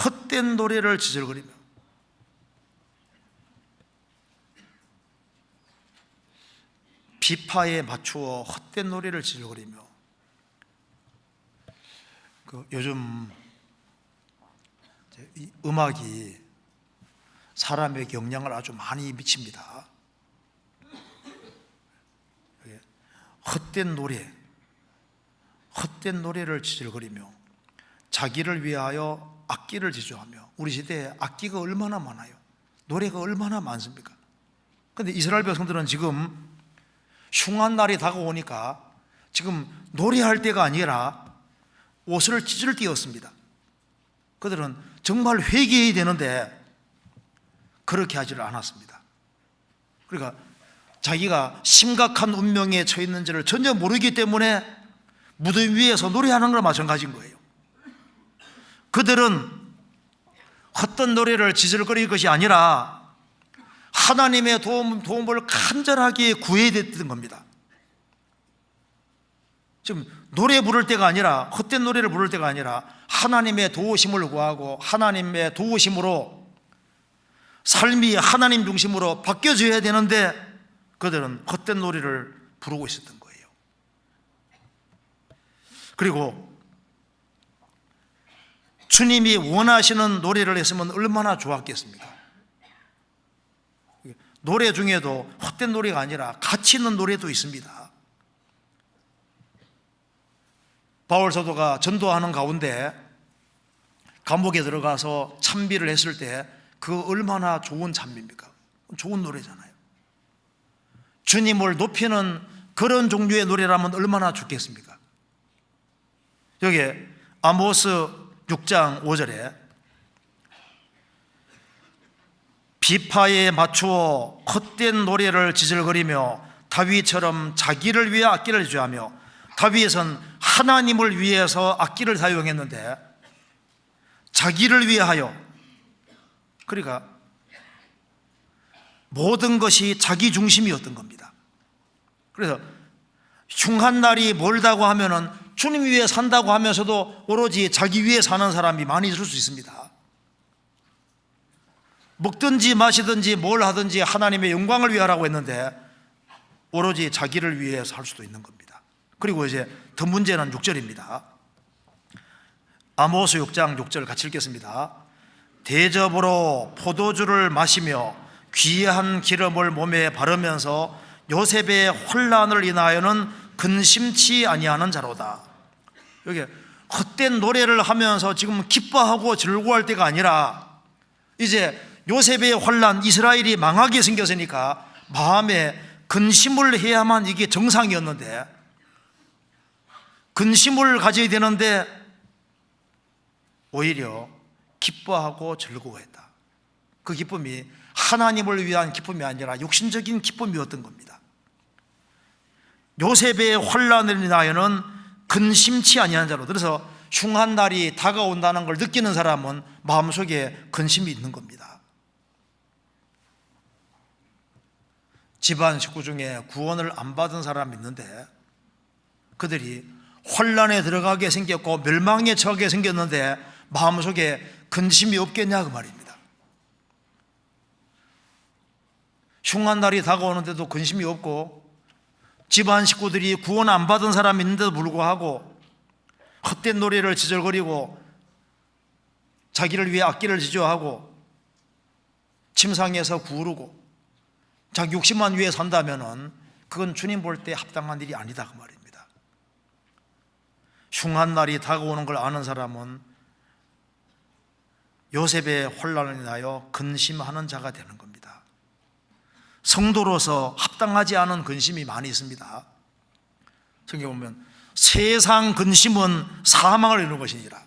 헛된 노래를 지저거리며, 비파에 맞추어 헛된 노래를 지저거리며, 요즘 이 음악이 사람에게 영향을 아주 많이 미칩니다. 헛된 노래를 지저거리며 자기를 위하여 악기를 제조하며. 우리 시대에 악기가 얼마나 많아요. 노래가 얼마나 많습니까? 그런데 이스라엘 백성들은 지금 흉한 날이 다가오니까 지금 노래할 때가 아니라 옷을 찢을 때였습니다. 그들은 정말 회개해야 되는데 그렇게 하지를 않았습니다. 그러니까 자기가 심각한 운명에 처해 있는지를 전혀 모르기 때문에 무덤 위에서 노래하는 거나 마찬가지인 거예요. 그들은 헛된 노래를 지저거릴 것이 아니라 하나님의 도움을 간절하게 구해야 됐던 겁니다. 지금 노래 부를 때가 아니라, 헛된 노래를 부를 때가 아니라 하나님의 도우심을 구하고 하나님의 도우심으로 삶이 하나님 중심으로 바뀌어져야 되는데 그들은 헛된 노래를 부르고 있었던 거예요. 그리고 주님이 원하시는 노래를 했으면 얼마나 좋았겠습니까? 노래 중에도 헛된 노래가 아니라 가치 있는 노래도 있습니다. 바울 사도가 전도하는 가운데 감옥에 들어가서 찬미를 했을 때 그 얼마나 좋은 찬미입니까? 좋은 노래잖아요. 주님을 높이는 그런 종류의 노래라면 얼마나 좋겠습니까? 여기 아모스 6장 5절에 비파에 맞추어 헛된 노래를 지질거리며 다윗처럼 자기를 위해 악기를 제조하며, 다윗은 하나님을 위해서 악기를 사용했는데 자기를 위하여, 그러니까 모든 것이 자기 중심이었던 겁니다. 그래서 흉한 날이 멀다고 하면은 주님 위해 산다고 하면서도 오로지 자기 위해 사는 사람이 많이 있을 수 있습니다. 먹든지 마시든지 뭘 하든지 하나님의 영광을 위해 하라고 했는데 오로지 자기를 위해 살 수도 있는 겁니다. 그리고 이제 더 문제는 6절입니다. 아모스 6장 6절 같이 읽겠습니다. 대접으로 포도주를 마시며 귀한 기름을 몸에 바르면서 요셉의 혼란을 인하여는 근심치 아니하는 자로다. 여기 헛된 노래를 하면서 지금 기뻐하고 즐거워할 때가 아니라 이제 요셉의 혼란, 이스라엘이 망하게 생겼으니까 마음에 근심을 해야만 이게 정상이었는데, 근심을 가져야 되는데 오히려 기뻐하고 즐거워했다. 그 기쁨이 하나님을 위한 기쁨이 아니라 육신적인 기쁨이었던 겁니다. 요셉의 혼란을 인하여는 근심치 아니한 자로, 그래서 흉한 날이 다가온다는 걸 느끼는 사람은 마음속에 근심이 있는 겁니다. 집안 식구 중에 구원을 안 받은 사람이 있는데 그들이 혼란에 들어가게 생겼고 멸망에 처하게 생겼는데 마음속에 근심이 없겠냐 그 말입니다. 흉한 날이 다가오는데도 근심이 없고 집안 식구들이 구원 안 받은 사람이 있는데도 불구하고 헛된 노래를 지절거리고 자기를 위해 악기를 지조하고 침상에서 구르고 자기 욕심만 위해 산다면은 그건 주님 볼 때 합당한 일이 아니다 그 말입니다. 흉한 날이 다가오는 걸 아는 사람은 요셉의 혼란을 인하여 근심하는 자가 되는 겁니다. 성도로서 합당하지 않은 근심이 많이 있습니다. 성경에 보면 세상 근심은 사망을 이루는 것이니라.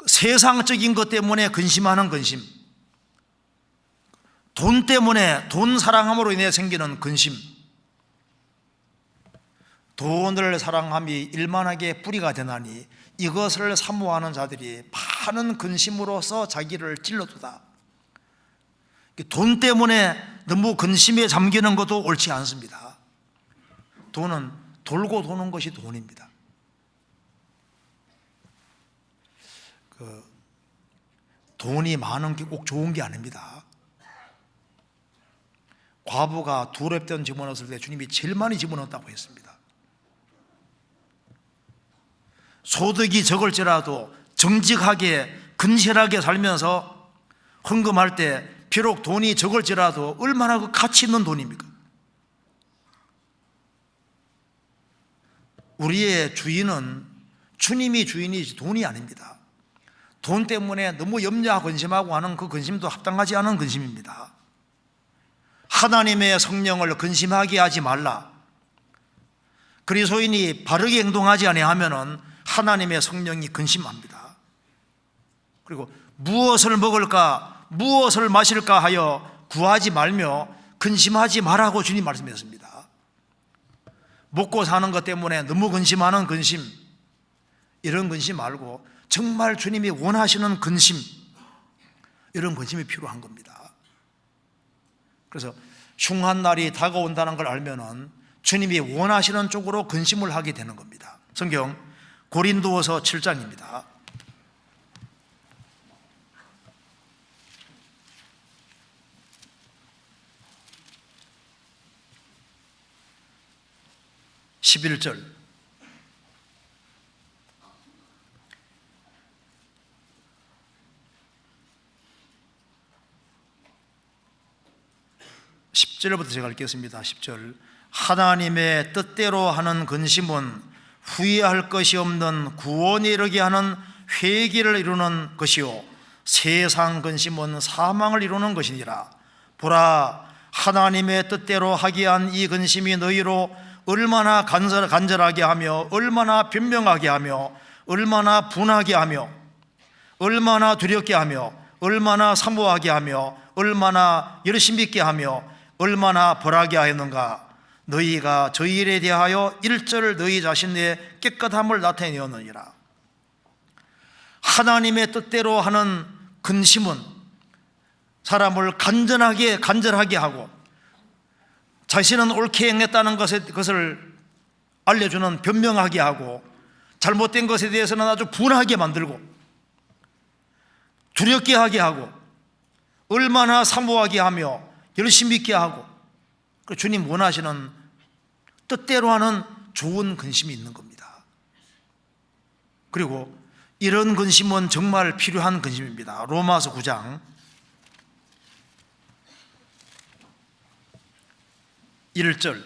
세상적인 것 때문에 근심하는 근심, 돈 때문에, 돈 사랑함으로 인해 생기는 근심, 돈을 사랑함이 일만하게 뿌리가 되나니 이것을 사모하는 자들이 많은 근심으로써 자기를 찔러두다. 돈 때문에 너무 근심에 잠기는 것도 옳지 않습니다. 돈은 돌고 도는 것이 돈입니다. 돈이 많은 게 꼭 좋은 게 아닙니다. 과부가 두 랩돈 집어넣었을 때 주님이 제일 많이 집어넣었다고 했습니다. 소득이 적을지라도 정직하게 근실하게 살면서 헌금할 때 비록 돈이 적을지라도 얼마나 그 가치 있는 돈입니까? 우리의 주인은 주님이 주인이지 돈이 아닙니다. 돈 때문에 너무 염려하고 근심하고 하는 그 근심도 합당하지 않은 근심입니다. 하나님의 성령을 근심하게 하지 말라. 그리스도인이 바르게 행동하지 아니하면은 하나님의 성령이 근심합니다. 그리고 무엇을 먹을까, 무엇을 마실까 하여 구하지 말며 근심하지 말라고 주님 말씀하셨습니다. 먹고 사는 것 때문에 너무 근심하는 근심, 이런 근심 말고 정말 주님이 원하시는 근심, 이런 근심이 필요한 겁니다. 그래서 흉한 날이 다가온다는 걸 알면은 주님이 원하시는 쪽으로 근심을 하게 되는 겁니다. 성경 고린도후서 7장입니다. (11절) (10절부터) 제가 읽겠습니다. 10절 하나님의 뜻대로 하는 근심은 후회할 것이 없는 구원에 이르게 하는 회개를 이루는 것이요 세상 근심은 사망을 이루는 것이니라. 보라, 하나님의 뜻대로 하게 한 이 근심이 너희로 얼마나 간절하게 하며 얼마나 변명하게 하며 얼마나 분하게 하며 얼마나 두렵게 하며 얼마나 사모하게 하며 얼마나 열심히 있게 하며 얼마나 벌하게 하였는가. 너희가 저희 일에 대하여 일절 너희 자신의 깨끗함을 나타내었느니라. 하나님의 뜻대로 하는 근심은 사람을 간절하게 하고 자신은 옳게 행했다는 것을 알려주는 변명하게 하고, 잘못된 것에 대해서는 아주 분하게 만들고 두렵게 하게 하고 얼마나 사모하게 하며 열심히 있게 하고, 주님 원하시는 뜻대로 하는 좋은 근심이 있는 겁니다. 그리고 이런 근심은 정말 필요한 근심입니다. 로마서 9장 1절,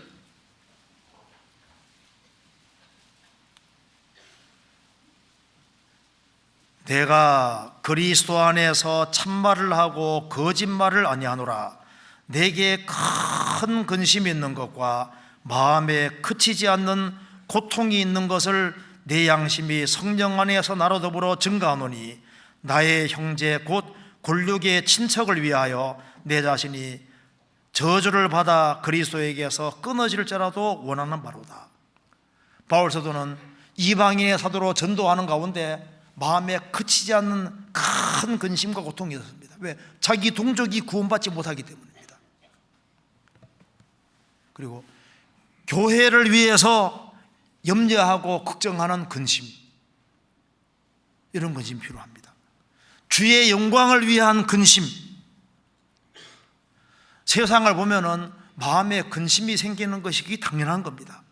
내가 그리스도 안에서 참말을 하고 거짓말을 아니하노라. 내게 큰 근심이 있는 것과 마음에 그치지 않는 고통이 있는 것을 내 양심이 성령 안에서 나로 더불어 증거하노니, 나의 형제 곧 골육의 친척을 위하여 내 자신이 저주를 받아 그리스도에게서 끊어질지라도 원하는 바로다. 바울 사도는 이방인의 사도로 전도하는 가운데 마음에 그치지 않는 큰 근심과 고통이 있었습니다. 왜? 자기 동족이 구원받지 못하기 때문입니다. 그리고 교회를 위해서 염려하고 걱정하는 근심, 이런 근심이 필요합니다. 주의 영광을 위한 근심. 세상을 보면은 마음에 근심이 생기는 것이 당연한 겁니다.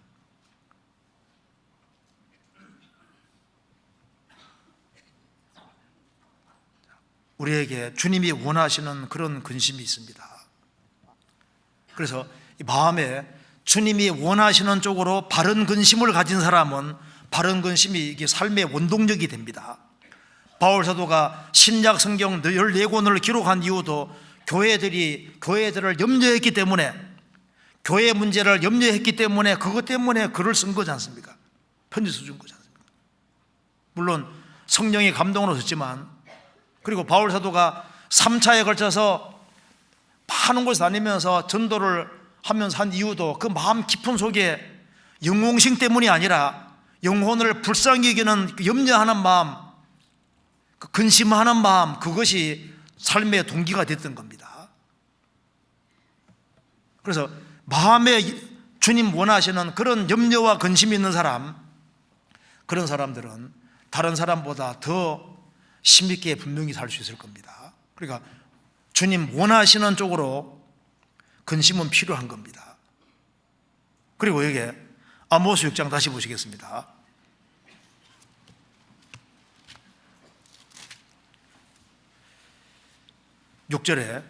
우리에게 주님이 원하시는 그런 근심이 있습니다. 그래서 마음에 주님이 원하시는 쪽으로 바른 근심을 가진 사람은 바른 근심이 이게 삶의 원동력이 됩니다. 바울 사도가 신약 성경 14권을 기록한 이유도 교회들을 염려했기 때문에, 교회 문제를 염려했기 때문에, 그것 때문에 글을 쓴 거지 않습니까? 편지 써준 거지 않습니까? 물론 성령의 감동으로 썼지만, 그리고 바울 사도가 3차에 걸쳐서 많은 곳에 다니면서 전도를 하면서 한 이유도 그 마음 깊은 속에 영웅심 때문이 아니라 영혼을 불쌍히 여기는 염려하는 마음, 근심하는 마음, 그것이 삶의 동기가 됐던 겁니다. 그래서 마음에 주님 원하시는 그런 염려와 근심이 있는 사람, 그런 사람들은 다른 사람보다 더 힘있게 분명히 살 수 있을 겁니다. 그러니까 주님 원하시는 쪽으로 근심은 필요한 겁니다. 그리고 여기 아모스 6장 다시 보시겠습니다. 6절에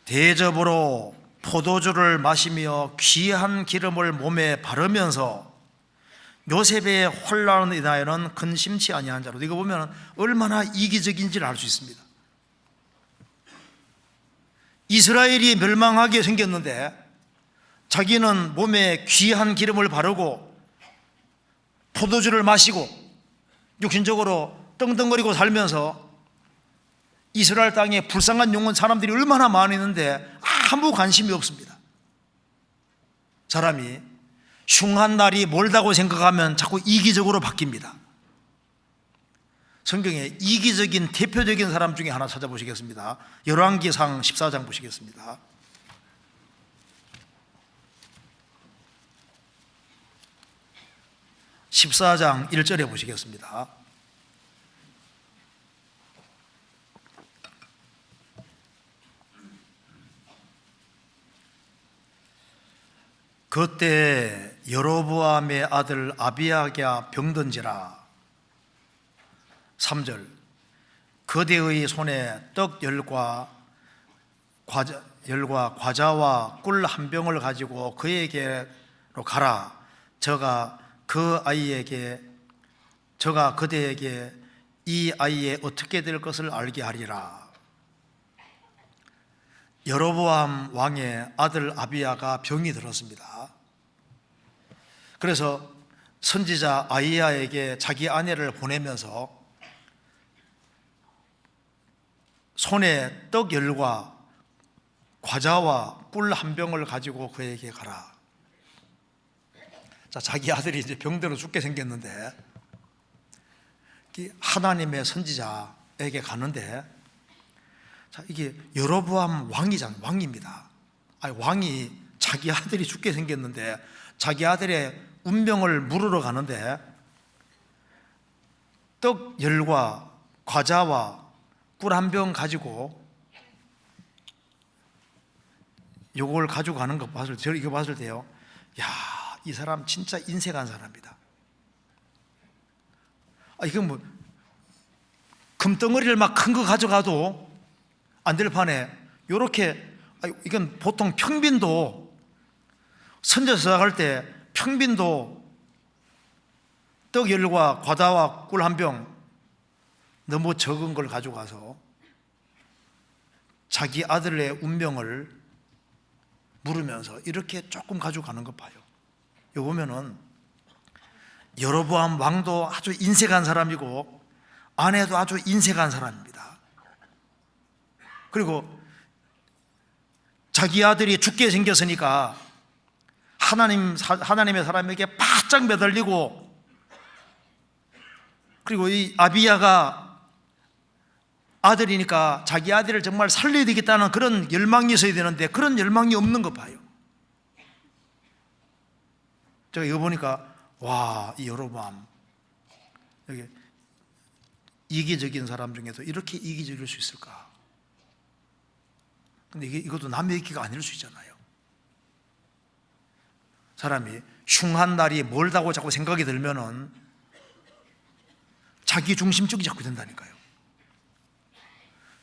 대접으로 포도주를 마시며 귀한 기름을 몸에 바르면서 요셉의 혼란을 인하여는 근심치 아니한 자로. 이거 보면 얼마나 이기적인지를 알 수 있습니다. 이스라엘이 멸망하게 생겼는데 자기는 몸에 귀한 기름을 바르고 포도주를 마시고 육신적으로 떵떵거리고 살면서 이스라엘 땅에 불쌍한 영혼 사람들이 얼마나 많이 있는데 아무 관심이 없습니다. 사람이 흉한 날이 멀다고 생각하면 자꾸 이기적으로 바뀝니다. 성경에 이기적인 대표적인 사람 중에 하나 찾아보시겠습니다. 열왕기상 14장 보시겠습니다. (14장) 1절에 보시겠습니다. 그때 여로보암의 아들 아비야가 병든지라. 3절, 그대의 손에 떡 열과 과자와 꿀 한 병을 가지고 그에게로 가라. 저가 그대에게 이 아이의 어떻게 될 것을 알게 하리라. 여로보암 왕의 아들 아비야가 병이 들었습니다. 그래서 선지자 아히야에게 자기 아내를 보내면서 손에 떡 열과 과자와 꿀 한 병을 가지고 그에게 가라. 자, 자기 아들이 이제 병들어 죽게 생겼는데 하나님의 선지자에게 가는데, 자, 이게 여로보암 왕입니다. 왕이 자기 아들이 죽게 생겼는데 자기 아들의 운명을 물으러 가는데 떡 열과 과자와 꿀 한 병 가지고 요걸 가지고 가는 거 봤을 때, 이거 봤을 때요, 야, 이 사람 진짜 인색한 사람이다. 이건 뭐 금덩어리를 막 큰 거 가져가도 안 될 판에 요렇게, 이건 보통 평빈도, 선제서 할 때 평빈도 떡 열과 과다와 꿀 한 병 너무 적은 걸 가져가서 자기 아들의 운명을 물으면서 이렇게 조금 가져가는 거 봐요. 이거 보면은 여로보암 왕도 아주 인색한 사람이고 아내도 아주 인색한 사람입니다. 그리고 자기 아들이 죽게 생겼으니까 하나님의 사람에게 바짝 매달리고, 그리고 이 아비야가 아들이니까 자기 아들을 정말 살려야 되겠다는 그런 열망이 있어야 되는데 그런 열망이 없는 거 봐요. 제가 이거 보니까 와, 이 여로보암 여기 이기적인 사람 중에도 이렇게 이기적일 수 있을까? 근데 이것도 남의 얘기가 아닐 수 있잖아요. 사람이 흉한 날이 멀다고 자꾸 생각이 들면은 자기 중심적이 자꾸 된다니까요.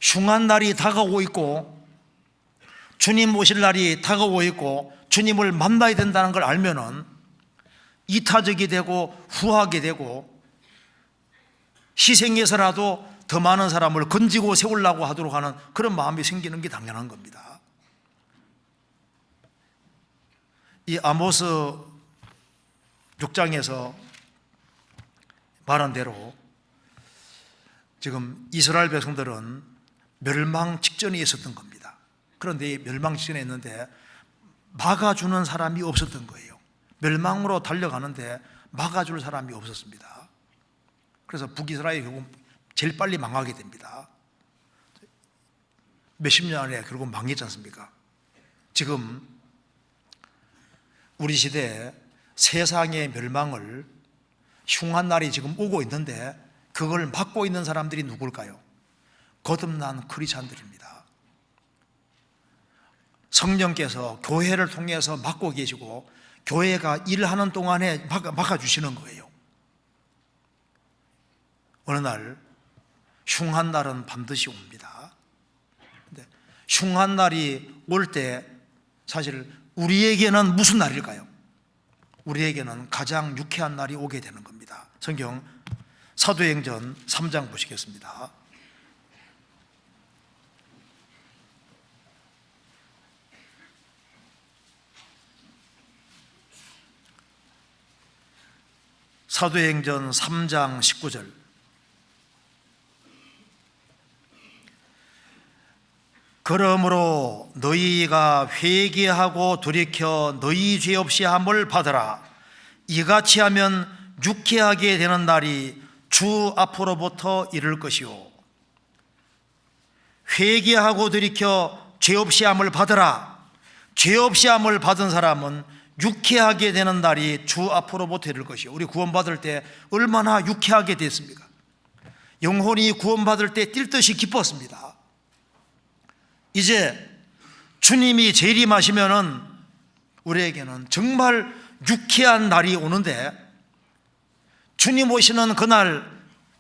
흉한 날이 다가오고 있고 주님 오실 날이 다가오고 있고 주님을 만나야 된다는 걸 알면은 이타적이 되고 후하게 되고 희생해서라도 더 많은 사람을 건지고 세우려고 하도록 하는 그런 마음이 생기는 게 당연한 겁니다. 이 아모스 6장에서 말한 대로 지금 이스라엘 백성들은 멸망 직전에 있었던 겁니다. 그런데 멸망 직전에 있는데 막아주는 사람이 없었던 거예요. 멸망으로 달려가는데 막아줄 사람이 없었습니다. 그래서 북이스라엘이 결국 제일 빨리 망하게 됩니다. 몇십 년 안에 결국 망했지 않습니까? 지금 우리 시대에 세상의 멸망을 흉한 날이 지금 오고 있는데 그걸 막고 있는 사람들이 누굴까요? 거듭난 크리스찬들입니다. 성령께서 교회를 통해서 막고 계시고 교회가 일하는 동안에 막아주시는 거예요. 어느 날 흉한 날은 반드시 옵니다. 근데 흉한 날이 올 때 사실 우리에게는 무슨 날일까요? 우리에게는 가장 유쾌한 날이 오게 되는 겁니다. 성경 사도행전 3장 보시겠습니다. 사도행전 3장 19절. 그러므로 너희가 회개하고 돌이켜 너희 죄 없이 함을 받으라. 이같이 하면 유쾌하게 되는 날이 주 앞으로부터 이를 것이요. 회개하고 돌이켜 죄 없이 함을 받으라. 죄 없이 함을 받은 사람은 유쾌하게 되는 날이 주 앞으로부터 이를 것이요. 우리 구원받을 때 얼마나 유쾌하게 됐습니까? 영혼이 구원받을 때 뛸 듯이 기뻤습니다. 이제 주님이 재림하시면은 우리에게는 정말 유쾌한 날이 오는데 주님 오시는 그날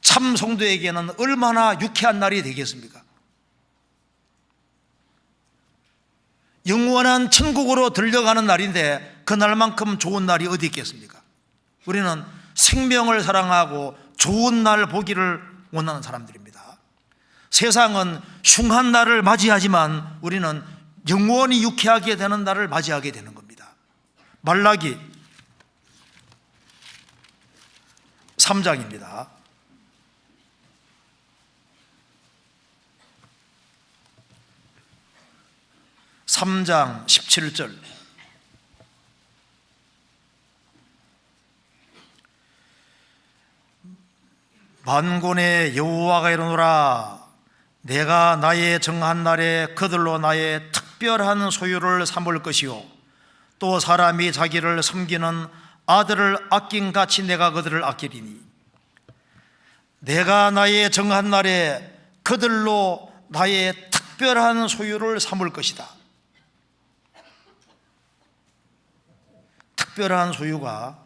참 성도에게는 얼마나 유쾌한 날이 되겠습니까? 영원한 천국으로 들려가는 날인데 그날만큼 좋은 날이 어디 있겠습니까? 우리는 생명을 사랑하고 좋은 날 보기를 원하는 사람들입니다. 세상은 흉한 날을 맞이하지만 우리는 영원히 유쾌하게 되는 날을 맞이하게 되는 겁니다. 말라기 3장입니다. (3장) 17절. 만군의 여호와가 이르노라. 내가 나의 정한 날에 그들로 나의 특별한 소유를 삼을 것이요 또 사람이 자기를 섬기는 아들을 아낀 같이 내가 그들을 아끼리니 내가 나의 정한 날에 그들로 나의 특별한 소유를 삼을 것이다. 특별한 소유가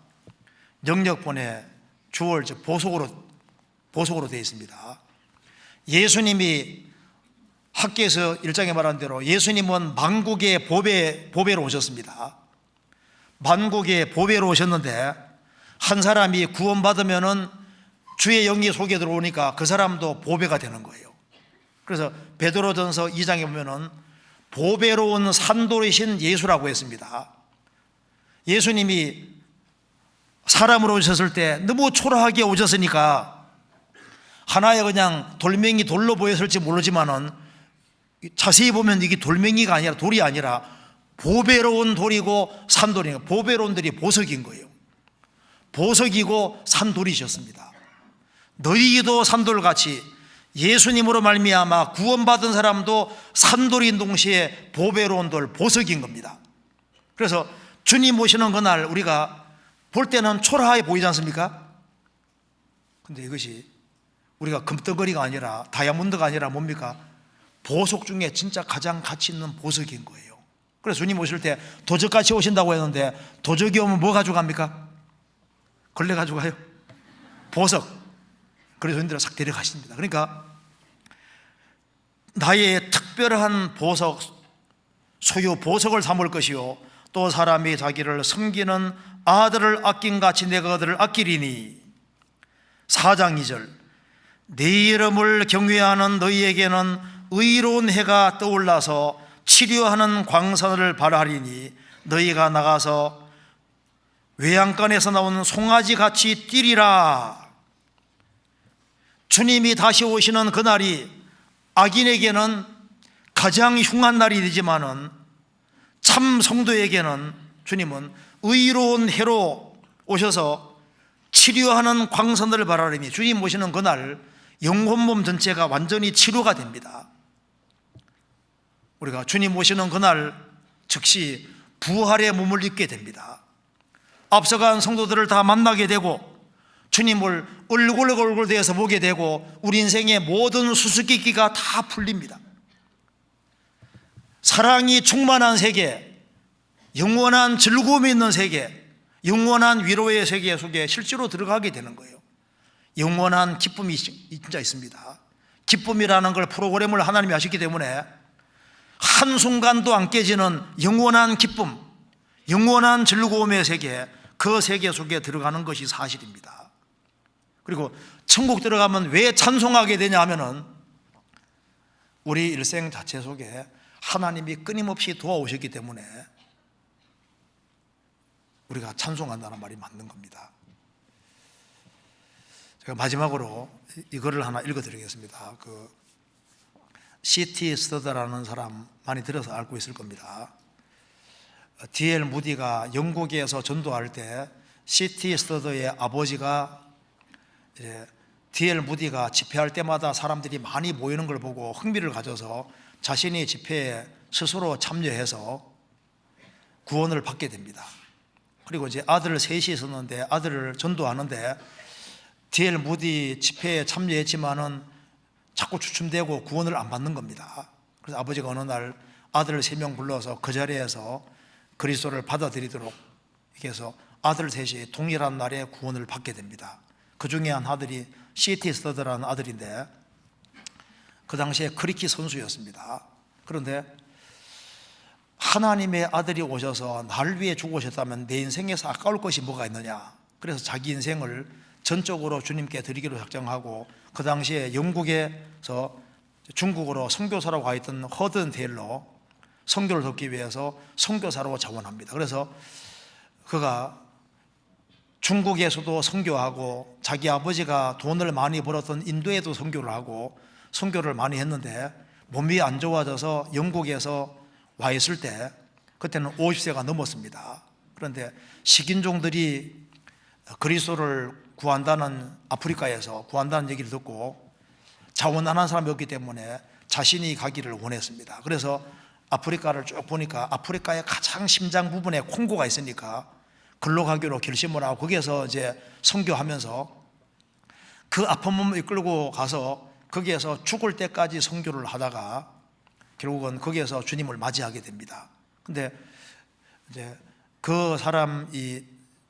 영역본에 주어 보속으로 되어 있습니다. 예수님이 학계에서 1장에 말한 대로 예수님은 만국의 보배로 오셨습니다. 만국의 보배로 오셨는데 한 사람이 구원받으면은 주의 영이 속에 들어오니까 그 사람도 보배가 되는 거예요. 그래서 베드로전서 2장에 보면은 보배로운 산돌이신 예수라고 했습니다. 예수님이 사람으로 오셨을 때 너무 초라하게 오셨으니까 하나의 그냥 돌멩이 돌로 보였을지 모르지만은 자세히 보면 이게 돌멩이가 아니라 돌이 아니라 보배로운 돌이고 산돌이에요. 보배로운 돌이 보석인 거예요. 보석이고 산돌이셨습니다. 너희도 산돌같이 예수님으로 말미암아 구원받은 사람도 산돌인 동시에 보배로운 돌, 보석인 겁니다. 그래서 주님 오시는 그날 우리가 볼 때는 초라하게 보이지 않습니까? 근데 이것이 우리가 금덩어리가 아니라 다이아몬드가 아니라 뭡니까? 보석 중에 진짜 가장 가치 있는 보석인 거예요. 그래서 주님 오실 때 도적같이 오신다고 했는데 도적이 오면 뭐 가져갑니까? 걸레 가져가요? 보석. 그래서 주님들을 싹 데려가십니다. 그러니까 나의 특별한 보석, 소유 보석을 삼을 것이요 또 사람이 자기를 섬기는 아들을 아낀 같이 내가 그들을 아끼리니 4장 2절 내 이름을 경외하는 너희에게는 의로운 해가 떠올라서 치료하는 광선을 발하리니 너희가 나가서 외양간에서 나온 송아지 같이 뛰리라. 주님이 다시 오시는 그날이 악인에게는 가장 흉한 날이 되지만은 참 성도에게는 주님은 의로운 해로 오셔서 치료하는 광선을 발하리니 주님 오시는 그날 영혼 몸 전체가 완전히 치료가 됩니다. 우리가 주님 오시는 그날 즉시 부활의 몸을 입게 됩니다. 앞서간 성도들을 다 만나게 되고 주님을 얼굴 대해서 보게 되고 우리 인생의 모든 수수께끼가 다 풀립니다. 사랑이 충만한 세계, 영원한 즐거움이 있는 세계, 영원한 위로의 세계 속에 실제로 들어가게 되는 거예요. 영원한 기쁨이 진짜 있습니다. 기쁨이라는 걸 프로그램을 하나님이 하셨기 때문에 한순간도 안 깨지는 영원한 기쁨, 영원한 즐거움의 세계, 그 세계 속에 들어가는 것이 사실입니다. 그리고 천국 들어가면 왜 찬송하게 되냐 하면은 우리 일생 자체 속에 하나님이 끊임없이 도와오셨기 때문에 우리가 찬송한다는 말이 맞는 겁니다. 제가 마지막으로 이거를 하나 읽어드리겠습니다. C.T. 스터더라는 사람 많이 들어서 알고 있을 겁니다. D.L. 무디가 영국에서 전도할 때 C.T. 스터더의 아버지가 D.L. 무디가 집회할 때마다 사람들이 많이 모이는 걸 보고 흥미를 가져서 자신이 집회에 스스로 참여해서 구원을 받게 됩니다. 그리고 이제 아들 셋이 있었는데 아들을 전도하는데 D.L. 무디 집회에 참여했지만은 자꾸 주춤되고 구원을 안 받는 겁니다. 그래서 아버지가 어느 날 아들 3명 불러서 그 자리에서 그리스도를 받아들이도록 이렇게 해서 아들 셋이 동일한 날에 구원을 받게 됩니다. 그 중에 한 아들이 C.T. 스터더라는 아들인데 그 당시에 크리켓 선수였습니다. 그런데 하나님의 아들이 오셔서 나를 위해 죽으셨다면 내 인생에서 아까울 것이 뭐가 있느냐. 그래서 자기 인생을 전적으로 주님께 드리기로 작정하고 그 당시에 영국에서 중국으로 선교사로 가 있던 허든 데일러 선교를 돕기 위해서 선교사로 자원합니다. 그래서 그가 중국에서도 선교하고 자기 아버지가 돈을 많이 벌었던 인도에도 선교를 하고 선교를 많이 했는데 몸이 안 좋아져서 영국에서 와 있을 때 그때는 50세가 넘었습니다. 그런데 식인종들이 그리스도를 구한다는 아프리카에서 구한다는 얘기를 듣고 자원하는 사람이 없기 때문에 자신이 가기를 원했습니다. 그래서 아프리카를 쭉 보니까 아프리카의 가장 심장 부분에 콩고가 있으니까 글로 가기로 결심을 하고 거기에서 이제 선교하면서 그 아픈 몸을 이끌고 가서 거기에서 죽을 때까지 선교를 하다가 결국은 거기에서 주님을 맞이하게 됩니다. 근데 이제 그 사람이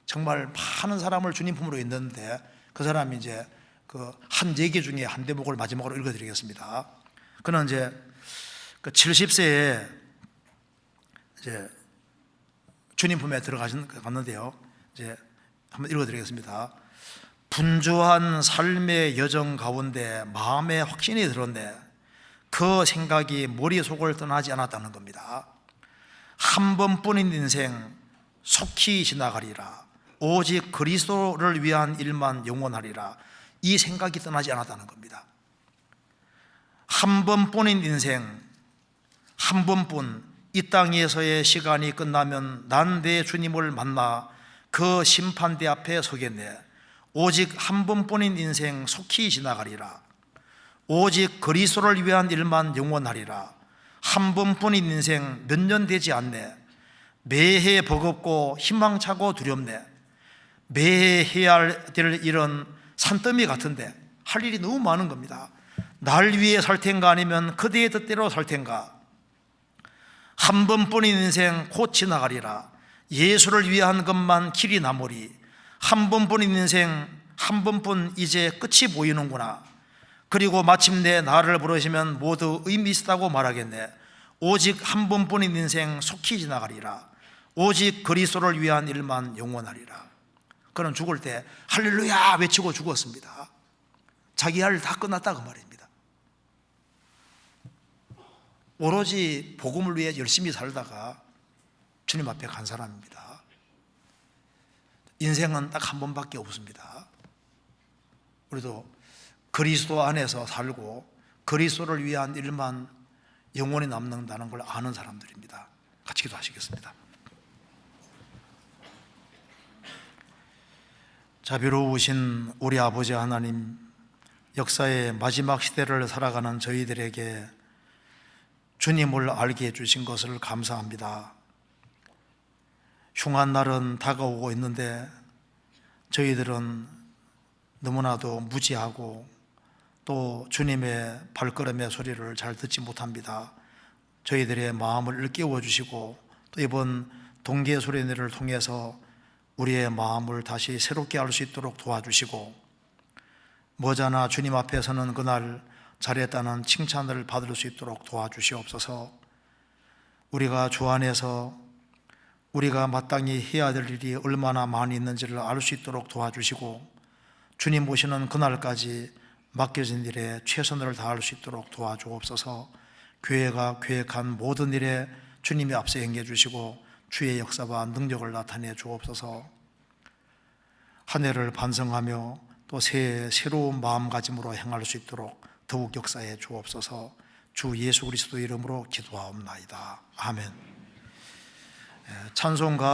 정말 많은 사람을 주님 품으로 있는데 그 사람이 이제 그 한 얘기 중에 한 대목을 마지막으로 읽어드리겠습니다. 그는 이제 그 70세에 이제 주님 품에 들어갔는데요. 이제 한번 읽어드리겠습니다. 분주한 삶의 여정 가운데 마음에 확신이 들었네. 그 생각이 머릿속을 떠나지 않았다는 겁니다. 한 번뿐인 인생 속히 지나가리라. 오직 그리스도를 위한 일만 영원하리라. 이 생각이 떠나지 않았다는 겁니다. 한 번뿐인 인생, 한 번뿐 이 땅에서의 시간이 끝나면 난 내 주님을 만나 그 심판대 앞에 서겠네. 오직 한 번뿐인 인생 속히 지나가리라. 오직 그리스도를 위한 일만 영원하리라. 한 번뿐인 인생 몇 년 되지 않네. 매해 버겁고 희망차고 두렵네. 매해 해야 될 일은 산더미 같은데 할 일이 너무 많은 겁니다. 날 위해 살 텐가 아니면 그대의 뜻대로 살 텐가. 한 번뿐인 인생 곧 지나가리라. 예수를 위한 것만 길이 남으리. 한 번뿐인 인생 한 번뿐 이제 끝이 보이는구나. 그리고 마침내 나를 부르시면 모두 의미 있다고 말하겠네. 오직 한 번뿐인 인생 속히 지나가리라. 오직 그리스도를 위한 일만 영원하리라. 그는 죽을 때 할렐루야 외치고 죽었습니다. 자기 할 일 다 끝났다 그 말입니다. 오로지 복음을 위해 열심히 살다가 주님 앞에 간 사람입니다. 인생은 딱 한 번밖에 없습니다. 우리도 그리스도 안에서 살고 그리스도를 위한 일만 영원히 남는다는 걸 아는 사람들입니다. 같이 기도하시겠습니다. 자비로우신 우리 아버지 하나님, 역사의 마지막 시대를 살아가는 저희들에게 주님을 알게 해주신 것을 감사합니다. 흉한 날은 다가오고 있는데 저희들은 너무나도 무지하고 또 주님의 발걸음의 소리를 잘 듣지 못합니다. 저희들의 마음을 일깨워 주시고 또 이번 동계 수련회를 통해서 우리의 마음을 다시 새롭게 할 수 있도록 도와주시고 머지않아 주님 앞에서는 그날 잘했다는 칭찬을 받을 수 있도록 도와주시옵소서. 우리가 주 안에서 우리가 마땅히 해야 될 일이 얼마나 많이 있는지를 알 수 있도록 도와주시고 주님 보시는 그날까지 맡겨진 일에 최선을 다할 수 있도록 도와주옵소서. 교회가 계획한 모든 일에 주님이 앞서 행해 주시고 주의 역사와 능력을 나타내 주옵소서. 한 해를 반성하며 또 새해 새로운 마음가짐으로 행할 수 있도록 더욱 역사해 주옵소서. 주 예수 그리스도 이름으로 기도하옵나이다. 아멘. 찬송가